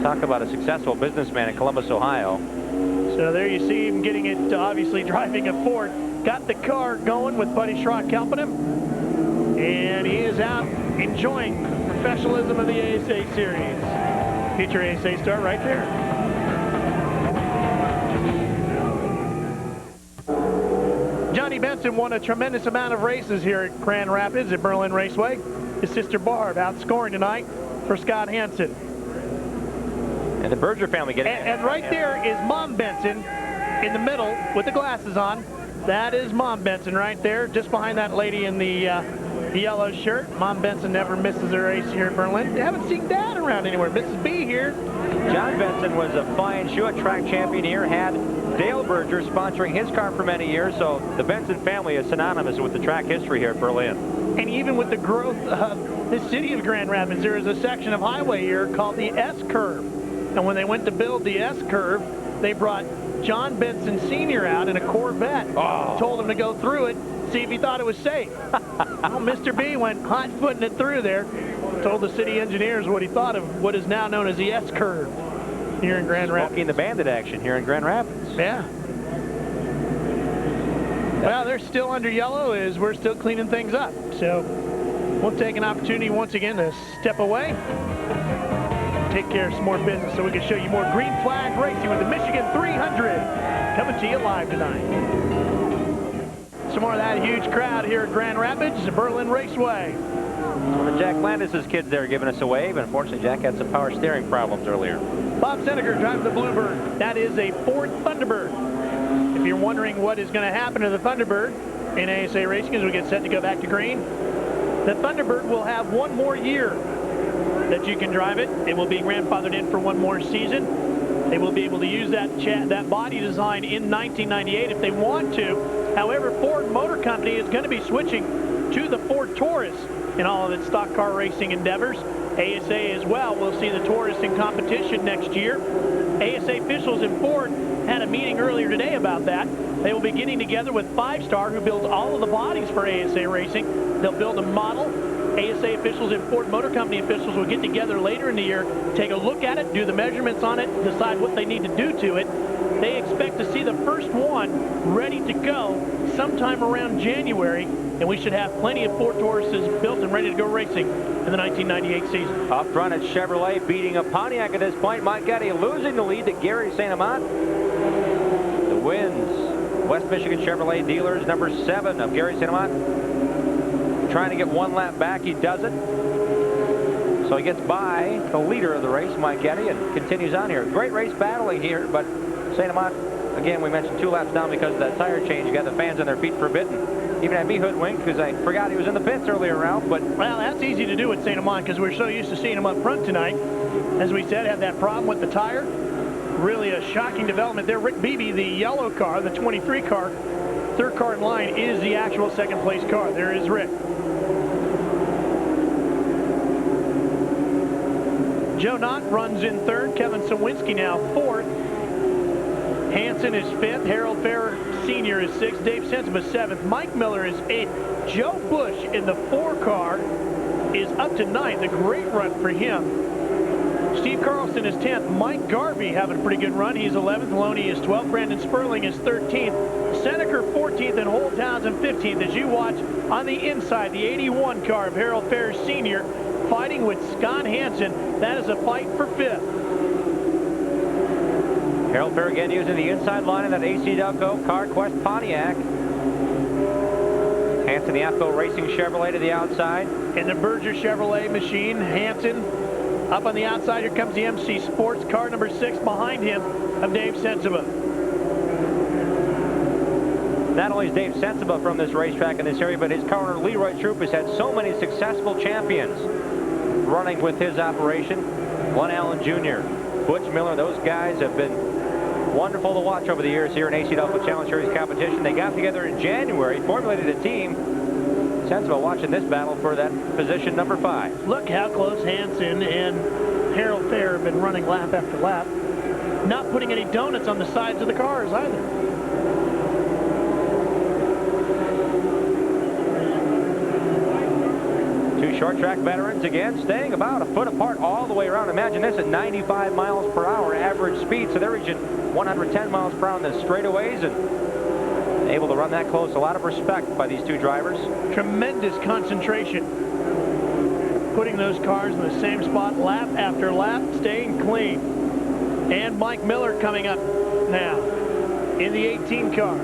Talk about a successful businessman in Columbus, Ohio. So there you see him getting it, obviously driving a Ford. Got the car going with Buddy Schrock helping him. And he is out enjoying the professionalism of the ASA series. Future ASA star right there. Johnny Benson won a tremendous amount of races here at Grand Rapids at Berlin Raceway. His sister Barb outscoring tonight for Scott Hansen. And the Berger family getting and right there is Mom Benson in the middle with the glasses on. That is Mom Benson right there, just behind that lady in the yellow shirt. Mom Benson never misses a race here at Berlin. They haven't seen Dad around anywhere. Mrs. B here. John Benson was a flying shoe track champion here, had Dale Berger sponsoring his car for many years, so the Benson family is synonymous with the track history here at Berlin. And even with the growth of the city of Grand Rapids, there is a section of highway here called the S-Curve. And when they went to build the S-Curve, they brought John Benson Sr. out in a Corvette. Told him to go through it, see if he thought it was safe. Well, Mr. B went hot-footing it through there. Told the city engineers what he thought of what is now known as the S-Curve here in Grand Rapids. Smoking the Bandit action here in Grand Rapids. Yeah. Well, they're still under yellow as we're still cleaning things up. So we'll take an opportunity once again to step away, take care of some more business so we can show you more green flag racing with the Michigan 300 coming to you live tonight. Some more of that huge crowd here at Grand Rapids, the Berlin Raceway. One of Jack Landis' kids there giving us a wave, and unfortunately Jack had some power steering problems earlier. Bob Senegar driving the Bluebird. That is a Ford Thunderbird. If you're wondering what is going to happen to the Thunderbird in ASA racing as we get set to go back to green, the Thunderbird will have one more year that you can drive it. It will be grandfathered in for one more season. They will be able to use that body design in 1998 if they want to. However, Ford Motor Company is going to be switching to the Ford Taurus in all of its stock car racing endeavors. ASA as well will see the Taurus in competition next year. ASA officials in Ford had a meeting earlier today about that. They will be getting together with 5 Star, who builds all of the bodies for ASA racing. They'll build a model ASA officials and Ford Motor Company officials will get together later in the year, take a look at it, do the measurements on it, decide what they need to do to it. They expect to see the first one ready to go sometime around January, and we should have plenty of Ford Tauruses built and ready to go racing in the 1998 season. Up front at Chevrolet, beating a Pontiac at this point. Mike Getty losing the lead to Gary St. Amant. The wins, West Michigan Chevrolet dealers, number 7 of Gary St. Amant. Trying to get one lap back, he does it. So he gets by the leader of the race, Mike Getty, and continues on here. Great race battling here, but St. Amant, again, we mentioned 2 laps down because of that tire change. You got the fans on their feet forbidden. Even had me hoodwinked because I forgot he was in the pits earlier, Ralph. But well, that's easy to do at St. Amant because we're so used to seeing him up front tonight. As we said, had that problem with the tire. Really a shocking development there. Rick Beebe, the yellow car, the 23 car, third car in line, is the actual second place car. There is Rick. Joe Knott runs in third. Kevin Sawinski now fourth. Hansen is 5th, Harold Farrer Sr. is 6th, Dave Sensiba 7th, Mike Miller is 8th, Joe Bush in the 4 car is up to 9th, a great run for him. Steve Carlson is 10th, Mike Garvey having a pretty good run, he's 11th, Loney is 12th, Brandon Sperling is 13th, Seneca 14th, and Holt Townsend 15th as you watch on the inside, the 81 car of Harold Farrer Sr. fighting with Scott Hansen. That is a fight for 5th. Harold Farrer again using the inside line of that AC-Delco CarQuest Pontiac. Hansen, the AFCO Racing Chevrolet to the outside. In the Berger Chevrolet machine, Hansen up on the outside. Here comes the MC Sports car number 6 behind him of Dave Sensiba. Not only is Dave Sensiba from this racetrack in this area, but his car owner Leroy Troop has had so many successful champions running with his operation. Glenn Allen Jr., Butch Miller, those guys have been wonderful to watch over the years here in AC-Delco Challenge Series competition. They got together in January, formulated a team. Sensiba watching this battle for that position number 5. Look how close Hansen and Harold Farrer have been running lap after lap. Not putting any donuts on the sides of the cars either. Two short track veterans again staying about a foot apart all the way around. Imagine this at 95 miles per hour average speed, so they're reaching 110 miles per hour on the straightaways and able to run that close. A lot of respect by these two drivers. Tremendous concentration. Putting those cars in the same spot lap after lap, staying clean. And Mike Miller coming up now in the 18 car.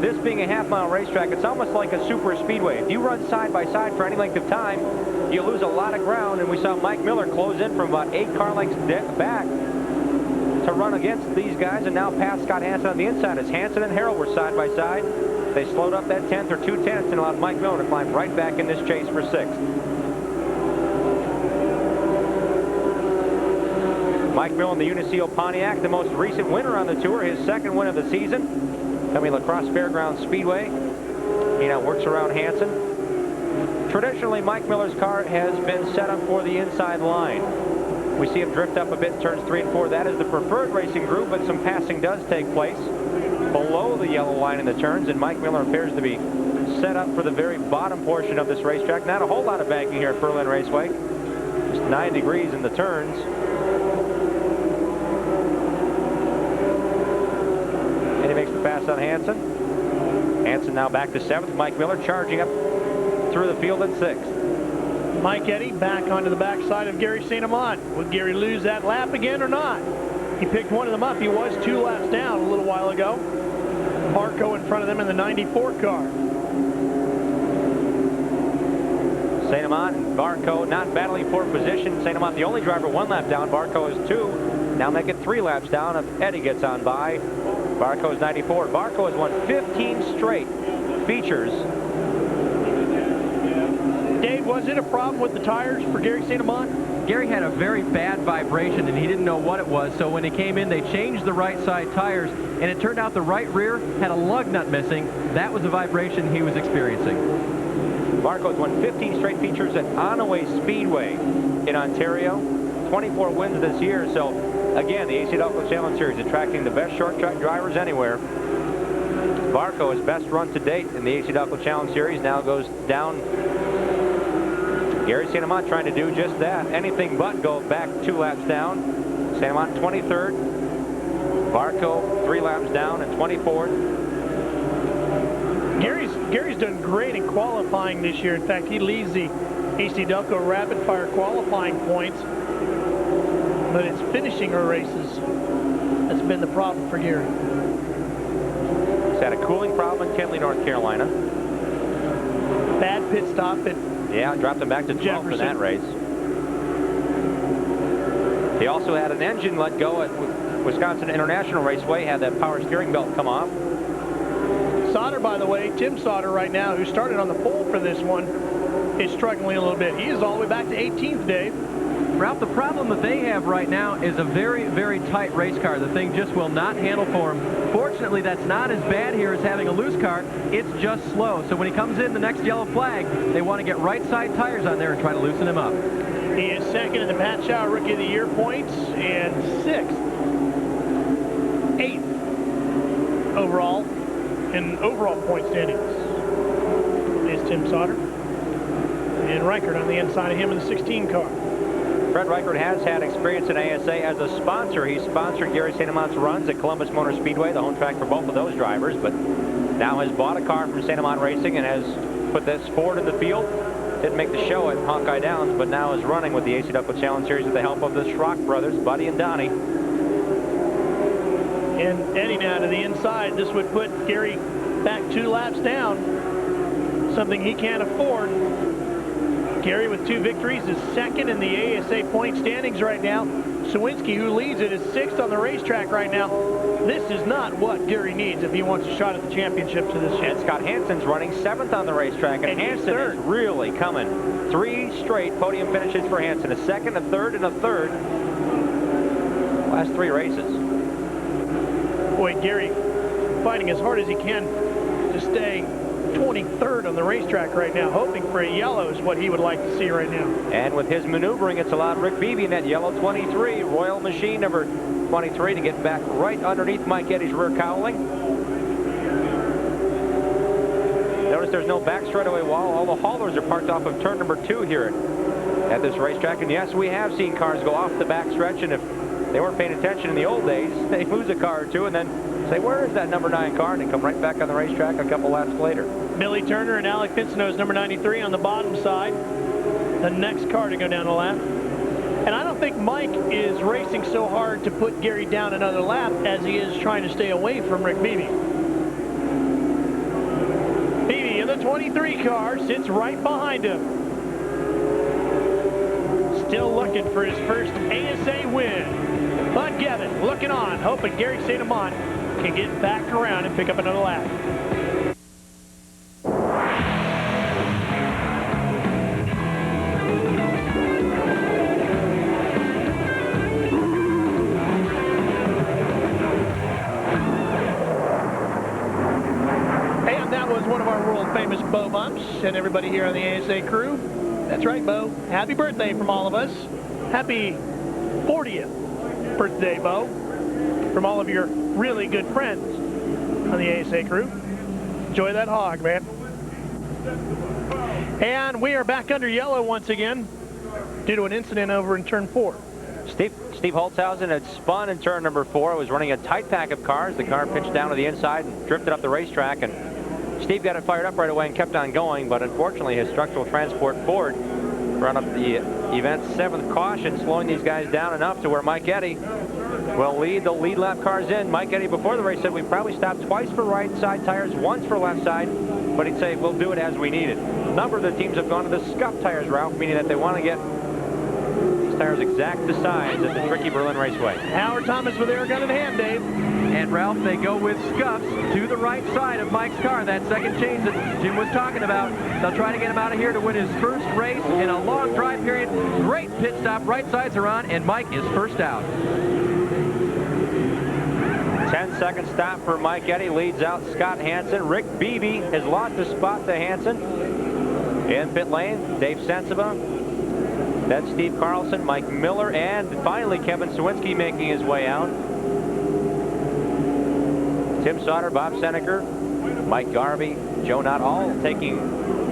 This being a half-mile racetrack, it's almost like a super speedway. If you run side by side for any length of time, you lose a lot of ground, and we saw Mike Miller close in from about 8 car lengths back to run against these guys, and now pass Scott Hansen on the inside as Hansen and Harold were side by side. They slowed up that 10th or 2 tenths and allowed Mike Miller to climb right back in this chase for 6th. Mike Miller in the Unicio Pontiac, the most recent winner on the tour, his 2nd win of the season. Coming La Crosse Fairgrounds Speedway. He now works around Hansen. Traditionally, Mike Miller's car has been set up for the inside line. We see him drift up a bit in turns 3 and 4. That is the preferred racing group, but some passing does take place below the yellow line in the turns, and Mike Miller appears to be set up for the very bottom portion of this racetrack. Not a whole lot of banking here at Berlin Raceway. Just 9 degrees in the turns. And he makes the pass on Hansen. Hansen now back to 7th. Mike Miller charging up through the field at 6th. Mike Eddy back onto the backside of Gary St. Amant. Would Gary lose that lap again or not? He picked one of them up. He was 2 laps down a little while ago. Barco in front of them in the 94 car. St. Amant and Barco not battling for position. St. Amant the only driver 1 lap down. Barco is 2. Now make it 3 laps down if Eddy gets on by. Barco is 94. Barco has won 15 straight features. Dave, was it a problem with the tires for Gary St. Amant? Gary had a very bad vibration, and he didn't know what it was. So when he came in, they changed the right side tires, and it turned out the right rear had a lug nut missing. That was the vibration he was experiencing. Barco has won 15 straight features at Onaway Speedway in Ontario. 24 wins this year. So again, the AC-Delco Challenge Series attracting the best short track drivers anywhere. Barco, his best run to date in the AC-Delco Challenge Series, now goes down Gary St. Amant trying to do just that. Anything but go back 2 laps down. St. Amant 23rd. Barco 3 laps down and 24th. Gary's done great in qualifying this year. In fact, he leads the AC-Delco rapid fire qualifying points, but it's finishing her races that's been the problem for Gary. He's had a cooling problem in Kentley, North Carolina. Bad pit stop at dropped him back to 12th in that race. He also had an engine let go at Wisconsin International Raceway, had that power steering belt come off. Sauter, by the way, Tim Sauter right now, who started on the pole for this one, is struggling a little bit. He is all the way back to 18th, Dave. Ralph, the problem that they have right now is a very, very tight race car. The thing just will not handle for him. Fortunately, that's not as bad here as having a loose car. It's just slow. So when he comes in the next yellow flag, they want to get right side tires on there and try to loosen him up. He is second in the Pat Shower Rookie of the Year points and 6th, 8th overall in overall point standings is Tim Sauter. And Reichert on the inside of him in the 16 car. Fred Reichert has had experience in ASA as a sponsor. He sponsored Gary St. Amant's runs at Columbus Motor Speedway, the home track for both of those drivers, but now has bought a car from St. Amant Racing and has put this Ford in the field. Didn't make the show at Hawkeye Downs, but now is running with the AC-Delco Challenge Series with the help of the Schrock brothers, Buddy and Donnie. And Eddie now to the inside. This would put Gary back 2 laps down, something he can't afford. Gary with 2 victories is second in the ASA point standings right now. Sawinski, who leads it, is 6th on the racetrack right now. This is not what Gary needs if he wants a shot at the championships of this year. And Scott Hansen's running 7th on the racetrack, and Hansen is really coming. 3 straight podium finishes for Hansen, a 2nd, a 3rd, and a 3rd. Last 3 races. Boy, Gary fighting as hard as he can to stay 23rd on the racetrack right now, hoping for a yellow is what he would like to see right now. And with his maneuvering, it's allowed Rick Beebe in that yellow 23, Royal Machine number 23, to get back right underneath Mike Eddy's rear cowling. Notice there's no back straightaway wall. All the haulers are parked off of turn number 2 here at this racetrack. And yes, we have seen cars go off the back stretch, and if they weren't paying attention in the old days, they lose a car or two and then say, where is that number 9 car? And they come right back on the racetrack a couple laps later. Billy Turner and Alec Pincinose, number 93 on the bottom side. The next car to go down the lap. And I don't think Mike is racing so hard to put Gary down another lap as he is trying to stay away from Rick Beebe. Beebe in the 23 car sits right behind him. Still looking for his first ASA win. Bud Gavin looking on, hoping Gary St. Amant can get back around and pick up another lap. And that was one of our world famous Bo bumps, and everybody here on the ASA crew. That's right, Bo. Happy birthday from all of us. Happy 40th birthday, Bo, from all of your really good friends on the ASA crew. Enjoy that hog, man. And we are back under yellow once again due to an incident over in turn 4. Steve Holtzhausen had spun in turn number 4. Was running a tight pack of cars. The car pitched down to the inside and drifted up the racetrack, and Steve got it fired up right away and kept on going, but unfortunately his structural transport Ford run up the event's 7th caution, slowing these guys down enough to where Mike Eddy will lead the lead lap cars in. Mike Eddy before the race said we probably stopped twice for right side tires, once for left side, but he'd say we'll do it as we need it. A number of the teams have gone to the scuff tires route, meaning that they want to get these tires exact to size at the tricky Berlin Raceway. Howard Thomas with air gun in hand, Dave. And Ralph, they go with scuffs to the right side of Mike's car. That second change that Jim was talking about. They'll try to get him out of here to win his first race in a long drive period. Great pit stop. Right sides are on, and Mike is first out. 10-second stop for Mike Eddy. Leads out Scott Hansen. Rick Beebe has lost a spot to Hansen. In pit lane, Dave Sensiba. That's Steve Carlson, Mike Miller, and finally Kevin Sawinski making his way out. Tim Sauter, Bob Seneker, Mike Garvey, Joe Knott, all taking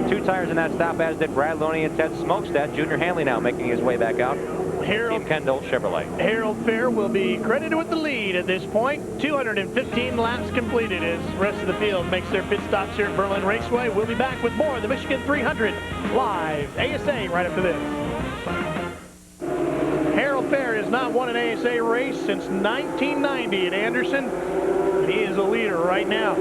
2 2 tires in that stop, as did Brad Loney and Ted Smokestack. Junior Hanley now making his way back out. Team Kendall Chevrolet. Harold Fair will be credited with the lead at this point. 215 laps completed as the rest of the field makes their pit stops here at Berlin Raceway. We'll be back with more of the Michigan 300 live ASA right after this. Harold Fair has not won an ASA race since 1990 at Anderson. He is a leader right now.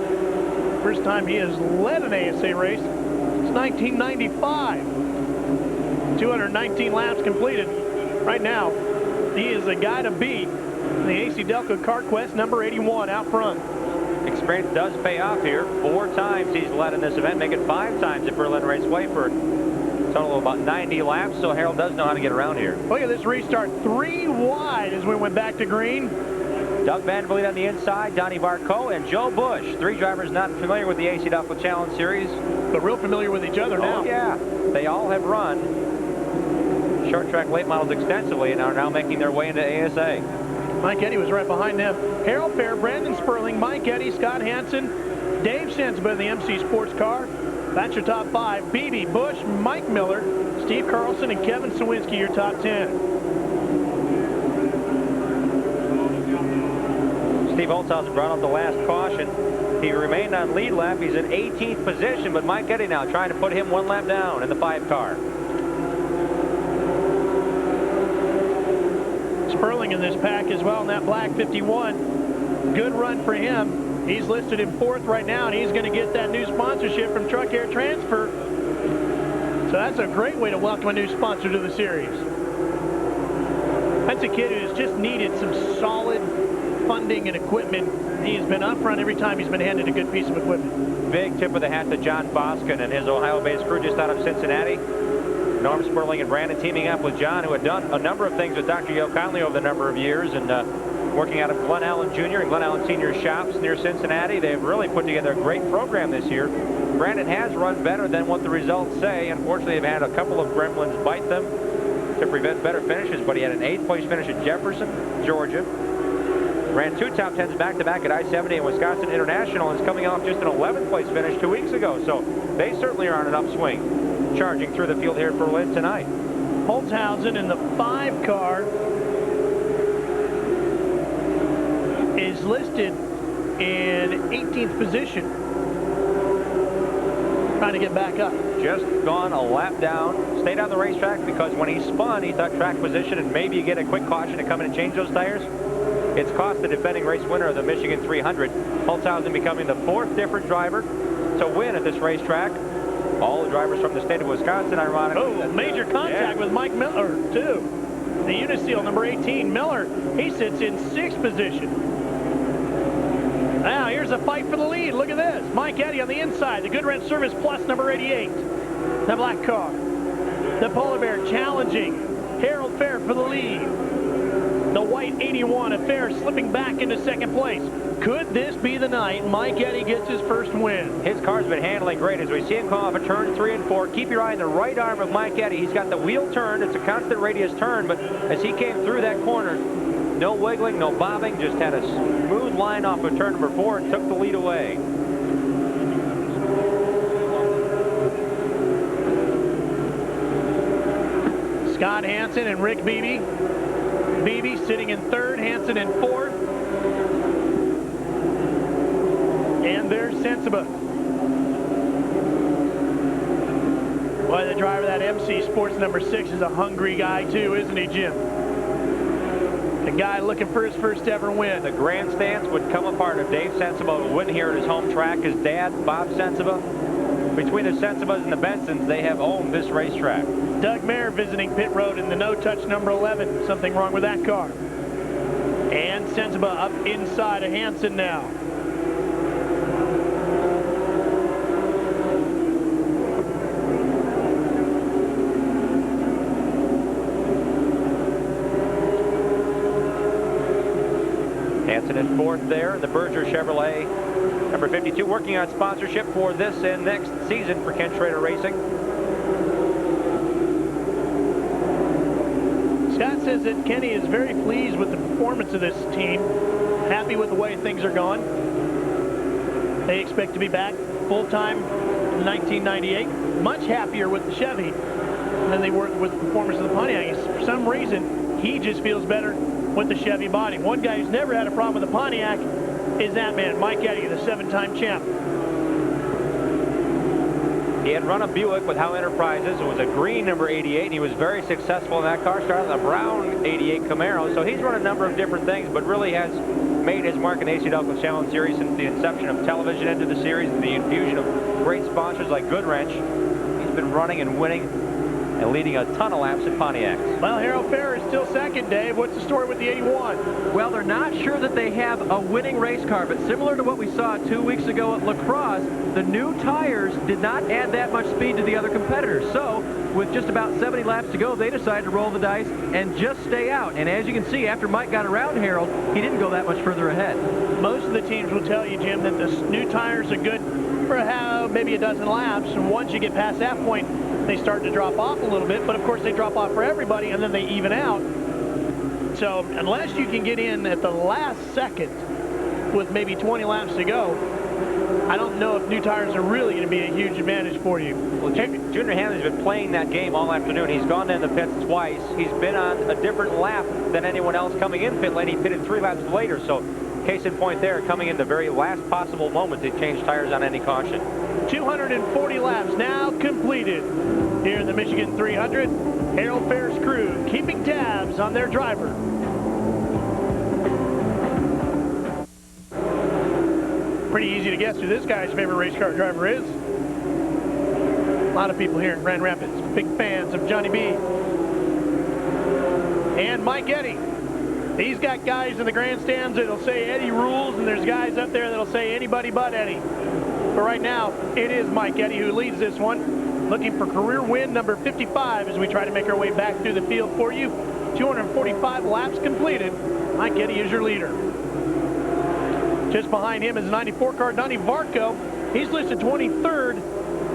First time he has led an ASA race since 1995. 219 laps completed. Right now, he is the guy to beat in the AC-Delco CarQuest number 81 out front. Experience does pay off here. 4 times he's led in this event, making 5 times at Berlin Raceway for a total of about 90 laps, so Harold does know how to get around here. Look at this restart, 3 wide as we went back to green. Doug Van Vliet on the inside, Donnie Barco, and Joe Bush. 3 drivers not familiar with the AC-Delco Challenge Series. But real familiar with each other now. Oh, yeah. They all have run short track late models extensively and are now making their way into ASA. Mike Eddy was right behind them. Harold Fair, Brandon Sperling, Mike Eddy, Scott Hansen, Dave Sensiba in the MC Sports Car. That's your top 5. Beebe, Bush, Mike Miller, Steve Carlson, and Kevin Sawinski, your top 10. Steve Holtzhausen brought up the last caution. He remained on lead lap. He's in 18th position, but Mike Eddy now trying to put him 1 lap down in the 5 car. Sperling in this pack as well in that black 51. Good run for him. He's listed in 4th right now, and he's going to get that new sponsorship from Truck Air Transfer. So that's a great way to welcome a new sponsor to the series. That's a kid who's just needed some solid funding and equipment. He's been up front every time he's been handed a good piece of equipment. Big tip of the hat to John Boskin and his Ohio-based crew just out of Cincinnati. Norm Sperling and Brandon teaming up with John, who had done a number of things with Dr. Yo Conley over the number of years, and working out of Glenn Allen Jr. and Glenn Allen Sr. shops near Cincinnati. They've really put together a great program this year. Brandon has run better than what the results say. Unfortunately, they've had a couple of gremlins bite them to prevent better finishes, but he had an 8th place finish at Jefferson, Georgia. Ran 2 top 10s back-to-back at I-70 and Wisconsin International, and is coming off just an 11th place finish 2 weeks ago. So they certainly are on an upswing, charging through the field here at Berlin tonight. Holtzhausen in the 5 car is listed in 18th position. Trying to get back up. Just gone a lap down. Stayed on the racetrack because when he spun, he thought track position and maybe you get a quick caution to come in and change those tires. It's cost the defending race winner of the Michigan 300. Holtzhausen becoming the 4th different driver to win at this racetrack. All the drivers from the state of Wisconsin, ironically. Oh, major contact with Mike Miller, too. The Uniseal, number 18. Miller, he sits in 6th position. Now, here's a fight for the lead. Look at this. Mike Eddy on the inside. The Goodwrench Service Plus, number 88. The black car. The Polar Bear challenging Harold Fair for the lead. The white 81 of Fair slipping back into 2nd place. Could this be the night Mike Eddy gets his first win? His car's been handling great as we see him come off of turn 3 and 4. Keep your eye on the right arm of Mike Eddy. He's got the wheel turned. It's a constant radius turn, but as he came through that corner, no wiggling, no bobbing, just had a smooth line off of turn number 4 and took the lead away. Scott Hansen and Rick Beebe. Beebe sitting in 3rd, Hansen in 4th. And there's Sensiba. Boy, the driver of that MC Sports number 6 is a hungry guy too, isn't he, Jim? The guy looking for his first ever win. The grandstands would come apart if Dave Sensiba would win here at his home track. His dad, Bob Sensiba. Between the Sensibas and the Bensons, they have owned this racetrack. Doug Mayer visiting pit road in the no-touch number 11. Something wrong with that car. And Sensiba up inside of Hansen now. Hansen in 4th there. The Berger Chevrolet number 52 working on sponsorship for this and next season for Ken Schrader Racing. Scott says that Kenny is very pleased with the performance of this team. Happy with the way things are going. They expect to be back full-time in 1998. Much happier with the Chevy than they were with the performance of the Pontiac. For some reason, he just feels better with the Chevy body. One guy who's never had a problem with the Pontiac is that man, Mike Eddy, the 7-time champ. He had run a Buick with Howe Enterprises. It was a green number 88, and he was very successful in that car. Started in a brown 88 Camaro. So he's run a number of different things, but really has made his mark in the AC-Delco Challenge Series since the inception of television into the series and the infusion of great sponsors like Good Wrench. He's been running and winning and leading a ton of laps at Pontiacs. Well, Harold Fair is still second, Dave. What's the story with the 81? Well, they're not sure that they have a winning race car, but similar to what we saw 2 weeks ago at La Crosse, the new tires did not add that much speed to the other competitors. So, with just about 70 laps to go, they decided to roll the dice and just stay out. And as you can see, after Mike got around Harold, he didn't go that much further ahead. Most of the teams will tell you, Jim, that the new tires are good for maybe a dozen laps, and once you get past that point, they start to drop off a little bit, but of course they drop off for everybody and then they even out. So unless you can get in at the last second with maybe 20 laps to go, I don't know if new tires are really going to be a huge advantage for you. Well, Junior Hanley's been playing that game all afternoon. He's gone in the pits twice. He's been on a different lap than anyone else coming in pit lane. He pitted 3 laps later, so case in point there, coming in the very last possible moment to change tires on any caution. 240 laps now completed here in the Michigan 300. Harold Fair's crew keeping tabs on their driver. Pretty easy to guess who this guy's favorite race car driver is. A lot of people here in Grand Rapids, big fans of Johnny B. And Mike Eddy. He's got guys in the grandstands that'll say Eddy rules, and there's guys up there that'll say anybody but Eddy. But right now, it is Mike Eddy who leads this one, looking for career win number 55 as we try to make our way back through the field for you. 245 laps completed. Mike Eddy is your leader. Just behind him is 94 car Donnie Varco. He's listed 23rd,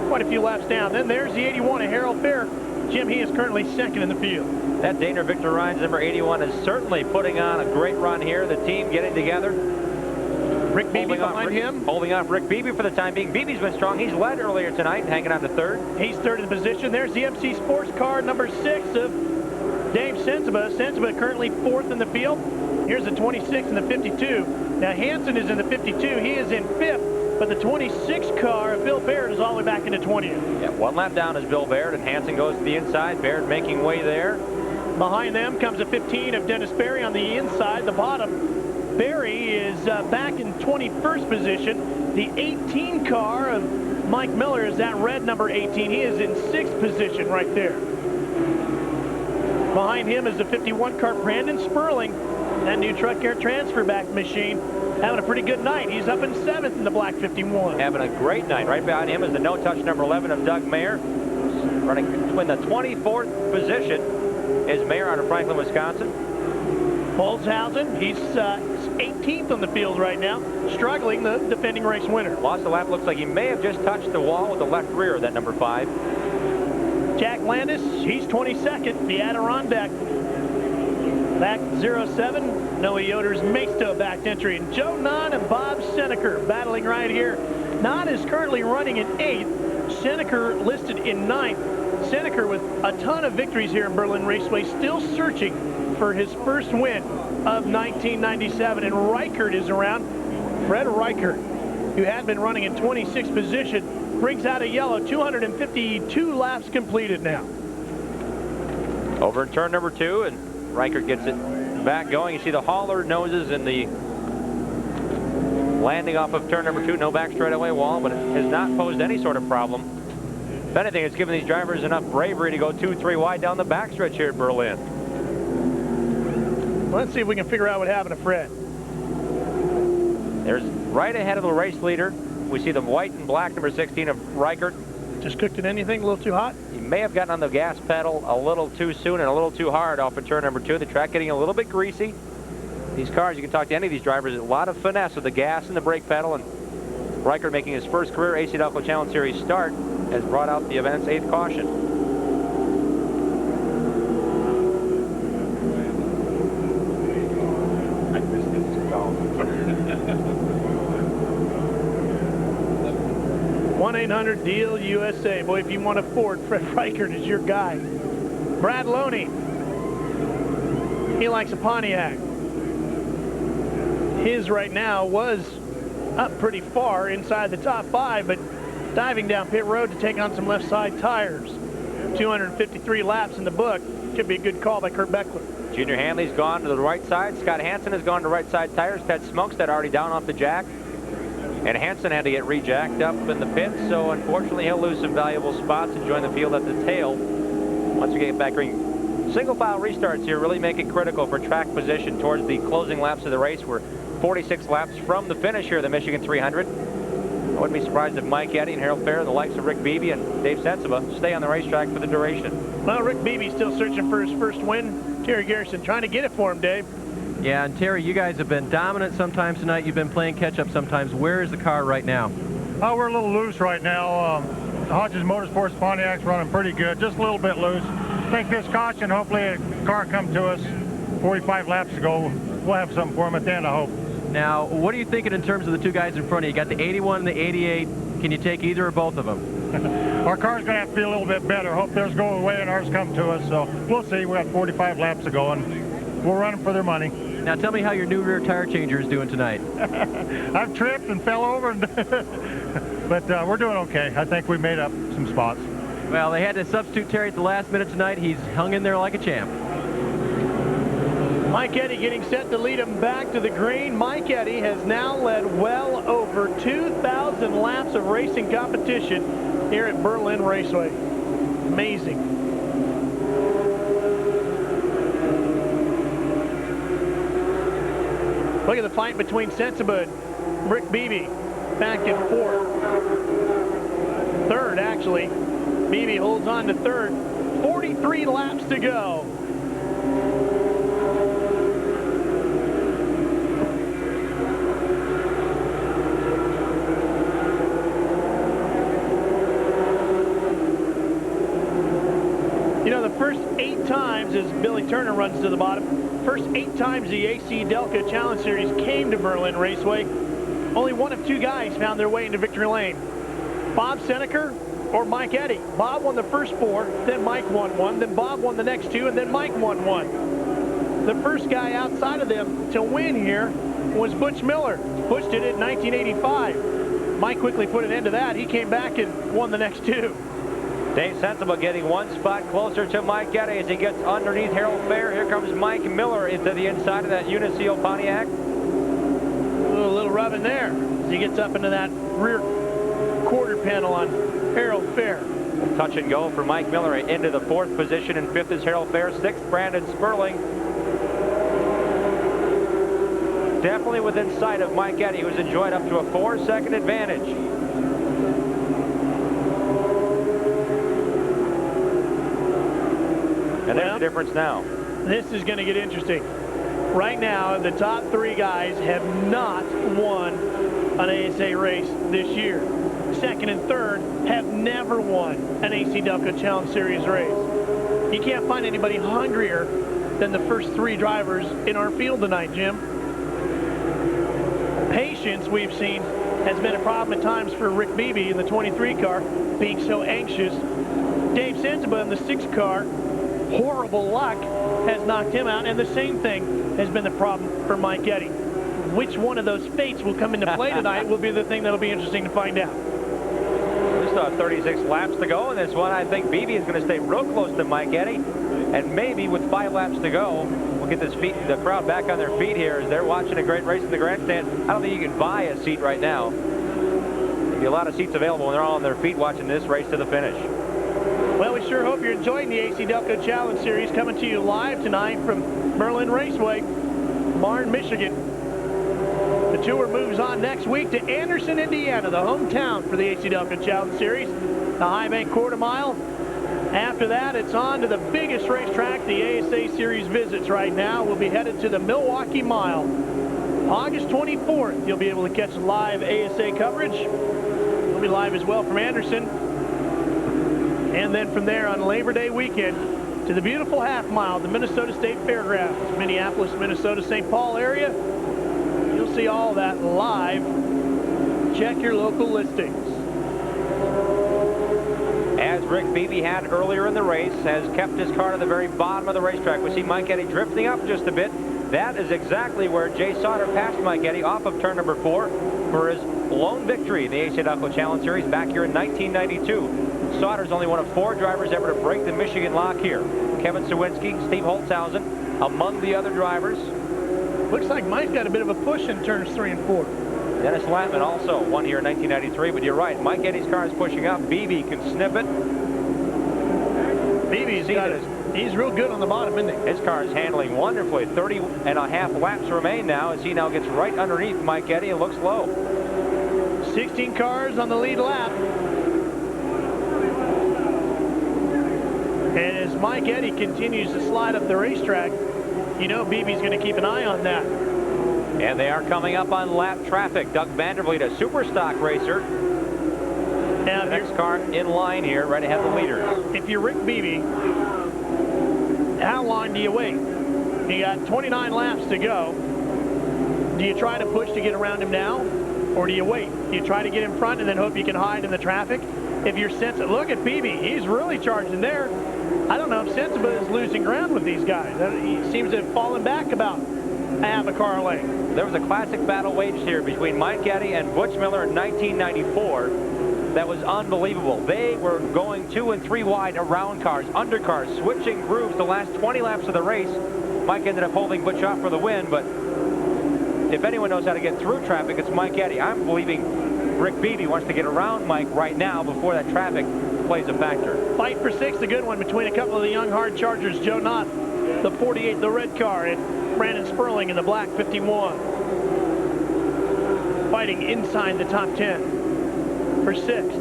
quite a few laps down. Then there's the 81 of Harold Fair. Jim, he is currently second in the field. That Dana Victor Ryan's number 81 is certainly putting on a great run here. The team getting together. Rick Beebe behind him. Holding off Rick Beebe for the time being. Beebe's been strong. He's led earlier tonight, hanging on to third. He's third in position. There's the MC Sports car number 6 of Dave Sensiba. Sensiba currently 4th in the field. Here's the 26 and the 52. Now Hansen is in the 52. He is in 5th, but the 26 car of Bill Baird is all the way back into 20th. Yeah, 1 lap down is Bill Baird, and Hansen goes to the inside. Baird making way there. Behind them comes a 15 of Dennis Berry on the inside. The bottom, Berry is back in 21st position. The 18 car of Mike Miller is that red number 18. He is in 6th position right there. Behind him is the 51 car Brandon Sperling. That new truck air transfer back machine having a pretty good night. He's up in 7th in the black 51. Having a great night. Right behind him is the no-touch number 11 of Doug Mayer. Running in the 24th position is Mayer out of Franklin, Wisconsin. Holzhausen, he's 18th on the field right now, struggling, the defending race winner. Lost a lap. Looks like he may have just touched the wall with the left rear of that number 5. Jack Landis, he's 22nd, the Adirondack. Back 07, Noah Yoder's Maisto backed entry. And Joe Nunn and Bob Seneker battling right here. Nunn is currently running in 8th. Seneker listed in 9th. Seneker with a ton of victories here in Berlin Raceway, still searching for his first win of 1997. And Reichert is around. Fred Reichert, who had been running in 26th position, brings out a yellow. 252 laps completed now. Over in turn number 2, and Reichert gets it back going. You see the hauler noses and the landing off of turn number 2. No back straightaway wall, but it has not posed any sort of problem. If anything, it's given these drivers enough bravery to go 2-3 wide down the backstretch here at Berlin. Let's see if we can figure out what happened to Fred. There's right ahead of the race leader. We see the white and black number 16 of Reichert. Just cooked in anything, a little too hot? He may have gotten on the gas pedal a little too soon and a little too hard off of turn number 2. The track getting a little bit greasy. These cars, you can talk to any of these drivers, a lot of finesse with the gas and the brake pedal, and Reichert making his first career AC-Delco Challenge Series start has brought out the event's 8th caution. 1-800-DEAL-USA. Boy, if you want a Ford, Fred Reichert is your guy. Brad Loney, he likes a Pontiac. His right now was up pretty far inside the top 5, but diving down pit road to take on some left side tires. 253 laps in the book. Should be a good call by Kurt Beckler. Junior Hanley's gone to the right side. Scott Hansen has gone to right side tires. Ted Smokestead already down off the jack. And Hansen had to get rejacked up in the pits, so unfortunately he'll lose some valuable spots and join the field at the tail once we get back green. Single file restarts here really make it critical for track position towards the closing laps of the race. We're 46 laps from the finish here, the Michigan 300. I wouldn't be surprised if Mike Eddy and Harold Fair, the likes of Rick Beebe and Dave Sensiba, stay on the racetrack for the duration. Well, Rick Beebe's still searching for his first win. Terry Garrison trying to get it for him, Dave. Yeah, and Terry, you guys have been dominant sometimes tonight. You've been playing catch-up sometimes. Where is the car right now? Oh, we're a little loose right now. Hodges Motorsports Pontiac's running pretty good, just a little bit loose. I think this caution, hopefully a car come to us 45 laps ago. We'll have something for him at the end, I hope. Now, what are you thinking in terms of the two guys in front of you? You got the 81 and the 88. Can you take either or both of them? Our car's going to have to be a little bit better. Hope theirs go away and ours come to us. So we'll see. We got 45 laps to go, and we'll run them for their money. Now, tell me how your new rear tire changer is doing tonight. I've tripped and fell over, but we're doing okay. I think we made up some spots. Well, they had to substitute Terry at the last minute tonight. He's hung in there like a champ. Mike Eddy getting set to lead him back to the green. Mike Eddy has now led well over 2,000 laps of racing competition here at Berlin Raceway. Amazing. Look at the fight between Sensiba and Rick Beebe. Back and forth. Third, actually. Beebe holds on to third. 43 laps to go. You know, the first 8 times, as Billy Turner runs to the bottom, first 8 times the AC-Delco Challenge Series came to Berlin Raceway, only one of 2 guys found their way into victory lane. Bob Seneker or Mike Eddy. Bob won the first 4, then Mike won 1, then Bob won the next 2, and then Mike won 1. The first guy outside of them to win here was Butch Miller. Butch did it in 1985. Mike quickly put an end to that. He came back and won the next 2. Dave Sensiba getting 1 spot closer to Mike Eddy as he gets underneath Harold Fair. Here comes Mike Miller into the inside of that Uniseal Pontiac. A little rubbing there as he gets up into that rear quarter panel on Harold Fair. Touch and go for Mike Miller into the 4th position, and 5th is Harold Fair, 6th Brandon Sperling. Definitely within sight of Mike Eddy, who's enjoyed up to a 4-second advantage. And there's the difference now. This is going to get interesting. Right now, the top 3 guys have not won an ASA race this year. 2nd and 3rd have never won an AC-Delco Challenge Series race. You can't find anybody hungrier than the first 3 drivers in our field tonight, Jim. Patience, we've seen, has been a problem at times for Rick Beebe in the 23 car, being so anxious. Dave Sensiba in the 6 car, horrible luck has knocked him out, and the same thing has been the problem for Mike Eddy. Which one of those fates will come into play tonight will be the thing that'll be interesting to find out. We still have 36 laps to go in this one. I think Beebe is going to stay real close to Mike Eddy, and maybe with 5 laps to go, we'll get the crowd back on their feet here as they're watching a great race in the grandstand. I don't think you can buy a seat right now. There'll be a lot of seats available when they're all on their feet watching this race to the finish. Well, we sure hope you're enjoying the AC-Delco Challenge Series, coming to you live tonight from Berlin Raceway, Marne, Michigan. The tour moves on next week to Anderson, Indiana, the hometown for the AC-Delco Challenge Series, the High Bank Quarter Mile. After that, it's on to the biggest racetrack the ASA Series visits right now. We'll be headed to the Milwaukee Mile. August 24th, you'll be able to catch live ASA coverage. We'll be live as well from Anderson. And then from there on Labor Day weekend to the beautiful half mile, the Minnesota State Fairgrounds, Minneapolis, Minnesota, St. Paul area. You'll see all that live. Check your local listings. as Rick Beebe had earlier in the race, has kept his car to the very bottom of the racetrack. We see Mike Eddy drifting up just a bit. That is exactly where Jay Sauter passed Mike Eddy off of turn number 4 for his lone victory in the ASA Challenge Series back here in 1992. Sauter's only one of 4 drivers ever to break the Michigan lock here. Kevin Sawinski, Steve Holtzhausen, among the other drivers. Looks like Mike's got a bit of a push in turns 3 and 4. Dennis Latman also won here in 1993, but you're right. Mike Eddy's car is pushing up. Beebe can snip it. He's real good on the bottom, isn't he? His car is handling wonderfully. 30.5 laps remain now as he now gets right underneath Mike Eddy and looks low. 16 cars on the lead lap. And as Mike Eddy continues to slide up the racetrack, you know Beebe's going to keep an eye on that. And they are coming up on lap traffic. Doug Vandervliet, a super stock racer. Now the next car in line here, right ahead of the leaders. If you're Rick Beebe, how long do you wait? You got 29 laps to go. Do you try to push to get around him now? Or do you wait? Do you try to get in front and then hope you can hide in the traffic? If you're Sensible, look at Beebe. He's really charging there. I don't know if Sensible is losing ground with these guys. He seems to have fallen back about half a car length. There was a classic battle waged here between Mike Eddy and Butch Miller in 1994. That was unbelievable. They were going 2 and 3 wide around cars, under cars, switching grooves the last 20 laps of the race. Mike ended up holding Butch off for the win, but if anyone knows how to get through traffic, it's Mike Eddy. I'm believing Rick Beebe wants to get around Mike right now before that traffic plays a factor. Fight for 6, a good one between a couple of the young hard chargers. Joe Knott, the 48, the red car, and Brandon Sperling in the black 51. Fighting inside the top 10 for 6th.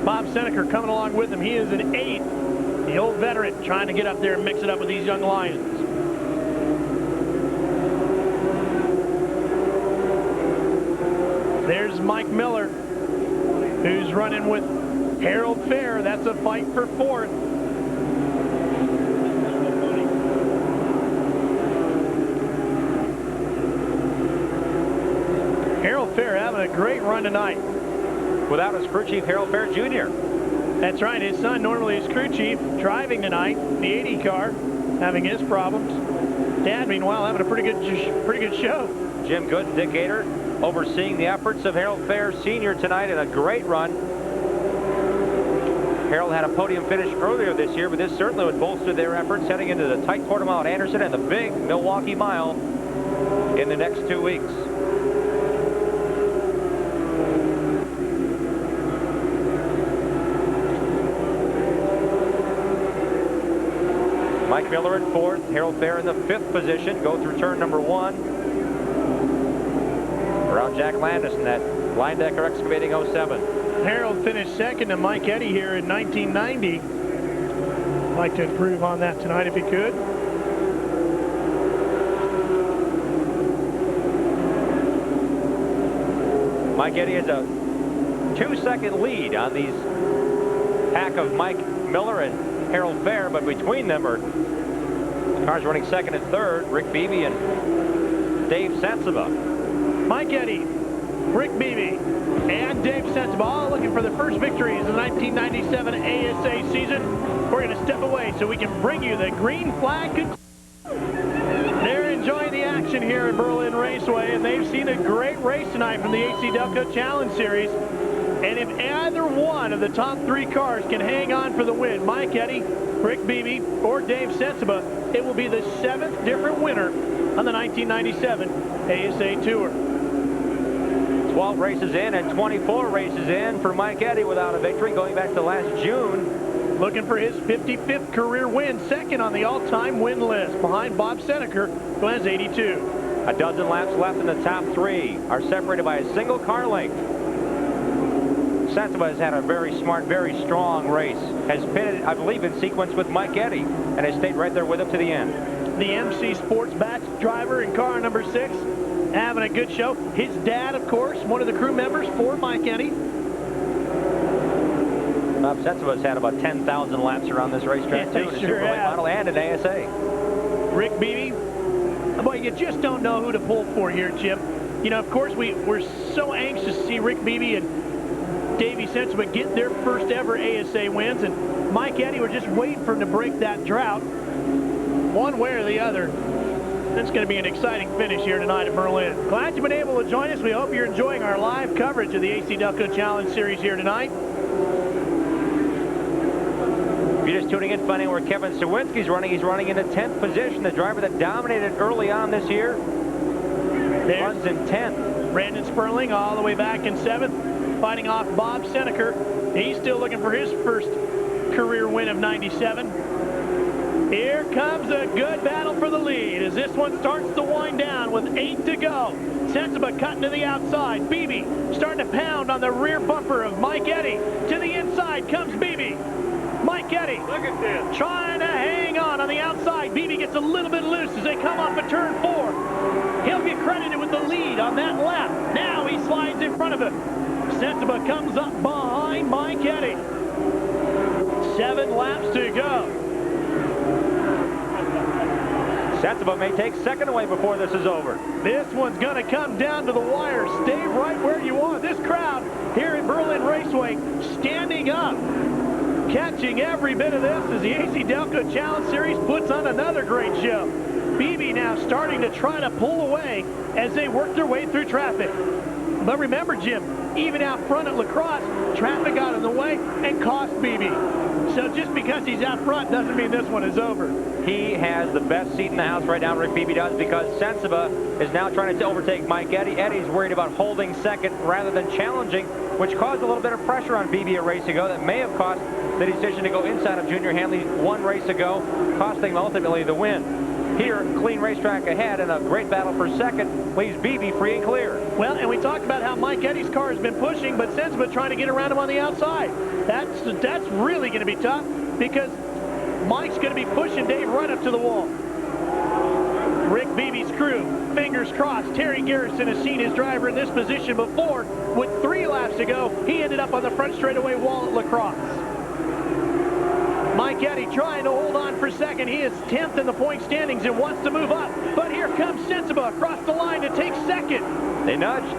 Bob Seneker coming along with him. He is an 8. The old veteran trying to get up there and mix it up with these young Lions. There's Mike Miller, who's running with Harold Fair. That's a fight for 4th. Harold Fair having a great run tonight. Without his crew chief, Harold Fair Jr. That's right. His son, normally his crew chief, driving tonight, the 80 car, having his problems. Dad, meanwhile, having a pretty good show. Jim Goods, Dick Gator, overseeing the efforts of Harold Fair Sr. tonight in a great run. Harold had a podium finish earlier this year, but this certainly would bolster their efforts heading into the tight quarter mile at Anderson and the big Milwaukee Mile in the next 2 weeks. Mike Miller in 4th, Harold Fair in the 5th position. Go through turn number 1. Around Jack Landis in that Leindecker Excavating 07. Harold finished 2nd to Mike Eddy here in 1990. I'd like to improve on that tonight if he could. Mike Eddy has a 2-second lead on these pack of Mike Miller and Harold Fair, but between them are cars running 2nd and 3rd, Rick Beebe and Dave Sensiba. Mike Eddy, Rick Beebe, and Dave Sensiba all looking for their first victories in the 1997 ASA season. We're going to step away so we can bring you the green flag. They're enjoying the action here at Berlin Raceway, and they've seen a great race tonight from the AC-Delco Challenge Series. And if either one of the top 3 cars can hang on for the win, Mike Eddy, Rick Beebe, or Dave Sensiba, it will be the 7th different winner on the 1997 ASA Tour. 12 races in and 24 races in for Mike Eddy without a victory, going back to last June. Looking for his 55th career win, 2nd on the all-time win list, behind Bob Seneker, who has 82. A dozen laps left in the top 3 are separated by a single car length. Sensiba has had a very smart, very strong race. Has pitted, I believe, in sequence with Mike Eddy, and has stayed right there with him to the end. The MC Sports Batch driver in car number 6, having a good show. His dad, of course, one of the crew members for Mike Eddy. Bob Sensiba has had about 10,000 laps around this racetrack, too, in a Super Late Model and an ASA. Rick Beebe, boy, you just don't know who to pull for here, Chip. You know, of course, we're so anxious to see Rick Beebe and Davey Senseman get their first ever ASA wins, and Mike Eddy were just waiting for him to break that drought. One way or the other, it's going to be an exciting finish here tonight at Berlin. Glad you've been able to join us. We hope you're enjoying our live coverage of the AC-Delco Challenge Series here tonight. If you're just tuning in, finding where Kevin Sawinski's running, he's running in the 10th position, the driver that dominated early on this year. Runs in 10th. Brandon Sperling all the way back in 7th, fighting off Bob Seneker. He's still looking for his first career win of 97. Here comes a good battle for the lead as this one starts to wind down with 8 to go. Sensiba cutting to the outside. Beebe starting to pound on the rear bumper of Mike Eddy. To the inside comes Beebe. Mike Eddy trying to hang on the outside. Beebe gets a little bit loose as they come off of turn 4. He'll get credited with the lead on that lap. Now he slides in front of him. Sensiba comes up behind Mike Eddy. 7 laps to go. Sensiba may take second away before this is over. This one's going to come down to the wire. Stay right where you are. This crowd here at Berlin Raceway standing up, catching every bit of this as the AC-Delco Challenge Series puts on another great show. Beebe now starting to try to pull away as they work their way through traffic. But remember, Jim, even out front at La Crosse, traffic got in the way and cost Beebe. So just because he's out front doesn't mean this one is over. He has the best seat in the house right now, Rick Beebe does, because Sensiba is now trying to overtake Mike Eddy. Eddy's worried about holding second rather than challenging, which caused a little bit of pressure on Beebe a race ago that may have cost the decision to go inside of Junior Hanley one race ago, costing him ultimately the win. Here, clean racetrack ahead, and a great battle for second leaves Beebe free and clear. Well, and we talked about how Mike Eddy's car has been pushing, but Sensiba trying to get around him on the outside. That's really going to be tough because Mike's going to be pushing Dave right up to the wall. Rick Beebe's crew, fingers crossed. Terry Garrison has seen his driver in this position before. With 3 laps to go, he ended up on the front straightaway wall at La Crosse. Mike Eddy trying to hold on for second. He is 10th in the point standings and wants to move up. But here comes Sensiba across the line to take second. They nudged.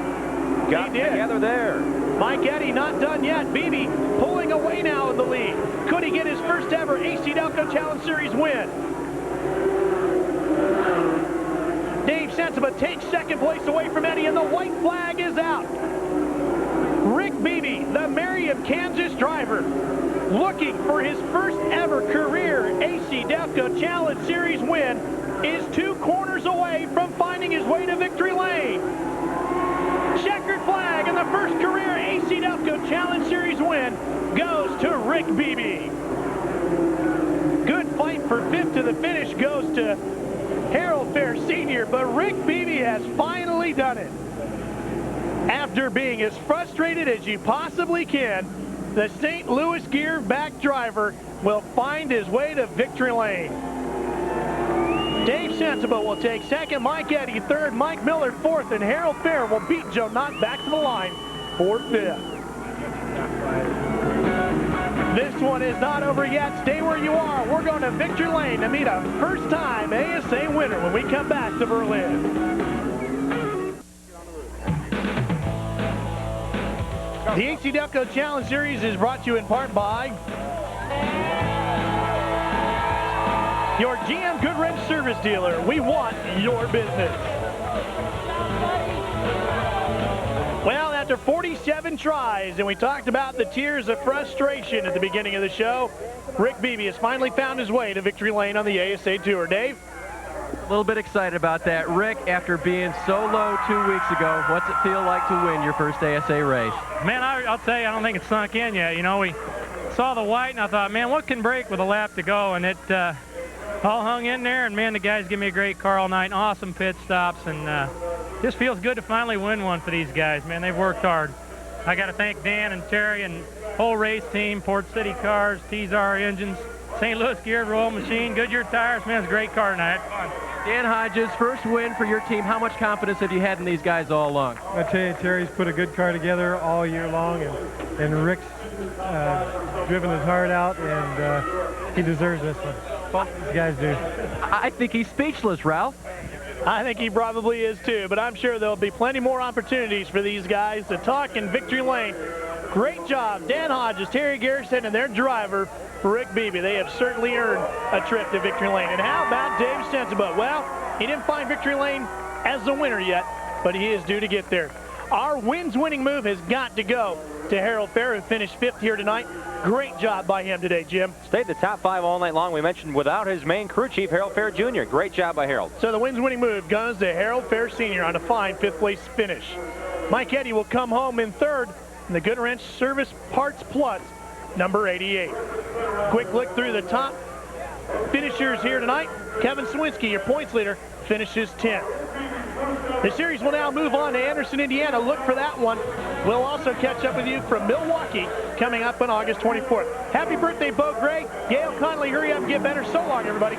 Got together there. Mike Eddy not done yet. Beebe pulling away now in the lead. Could he get his first ever AC-Delco Challenge Series win? Dave Sensiba takes second place away from Eddy, and the white flag is out. Rick Beebe, the Merriam, Kansas driver, looking for his first ever career AC-Delco Challenge Series win, is 2 corners away from finding his way to victory lane. Checkered flag, and the first career AC-Delco Challenge Series win goes to Rick Beebe. Good fight for 5th to the finish goes to Harold Fair Sr., but Rick Beebe has finally done it. After being as frustrated as you possibly can, the St. Louis gear back driver will find his way to victory lane. Dave Sensiba will take second, Mike Eddy third, Mike Miller fourth, and Harold Fair will beat Joe Knott back to the line for 5th. This one is not over yet. Stay where you are. We're going to victory lane to meet a first-time ASA winner when we come back to Berlin. The AC-Delco Challenge Series is brought to you in part by your GM Goodwrench service dealer. We want your business. Well, after 47 tries, and we talked about the tears of frustration at the beginning of the show, Rick Beebe has finally found his way to victory lane on the ASA Tour. Dave? A little bit excited about that. Rick, after being so low 2 weeks ago, what's it feel like to win your first ASA race? Man, I'll tell you, I don't think it's sunk in yet. You know, we saw the white, and I thought, man, what can break with a lap to go? And it all hung in there, and man, the guys give me a great car all night, awesome pit stops, and just feels good to finally win one for these guys. Man, they've worked hard. I got to thank Dan and Terry and whole race team, Port City Cars, TZR Engines, St. Louis Geared Royal Machine, Goodyear Tires. Man, it's a great car tonight. Fun. Dan Hodges, first win for your team. How much confidence have you had in these guys all along? I tell you, Terry's put a good car together all year long, and Rick's driven his heart out, and he deserves this one. Both these guys do. I think he's speechless, Ralph. I think he probably is too, but I'm sure there'll be plenty more opportunities for these guys to talk in victory lane. Great job, Dan Hodges, Terry Garrison, and their driver, Rick Beebe. They have certainly earned a trip to Victory Lane. And how about Dave Sensabaugh? Well, he didn't find Victory Lane as the winner yet, but he is due to get there. Our wins-winning move has got to go to Harold Fair, who finished 5th here tonight. Great job by him today, Jim. Stayed the top 5 all night long. We mentioned without his main crew chief, Harold Fair Jr. Great job by Harold. So the wins-winning move goes to Harold Fair Sr. on a fine 5th-place finish. Mike Eddy will come home in 3rd in the Good Wrench Service Parts Plus, number 88. Quick look through the top finishers here tonight. Kevin Swinski, your points leader, finishes 10th. The series will now move on to Anderson, Indiana. Look for that one. We'll also catch up with you from Milwaukee coming up on August 24th. Happy birthday, Bo Gray. Gail Conley, hurry up and get better. So long, everybody.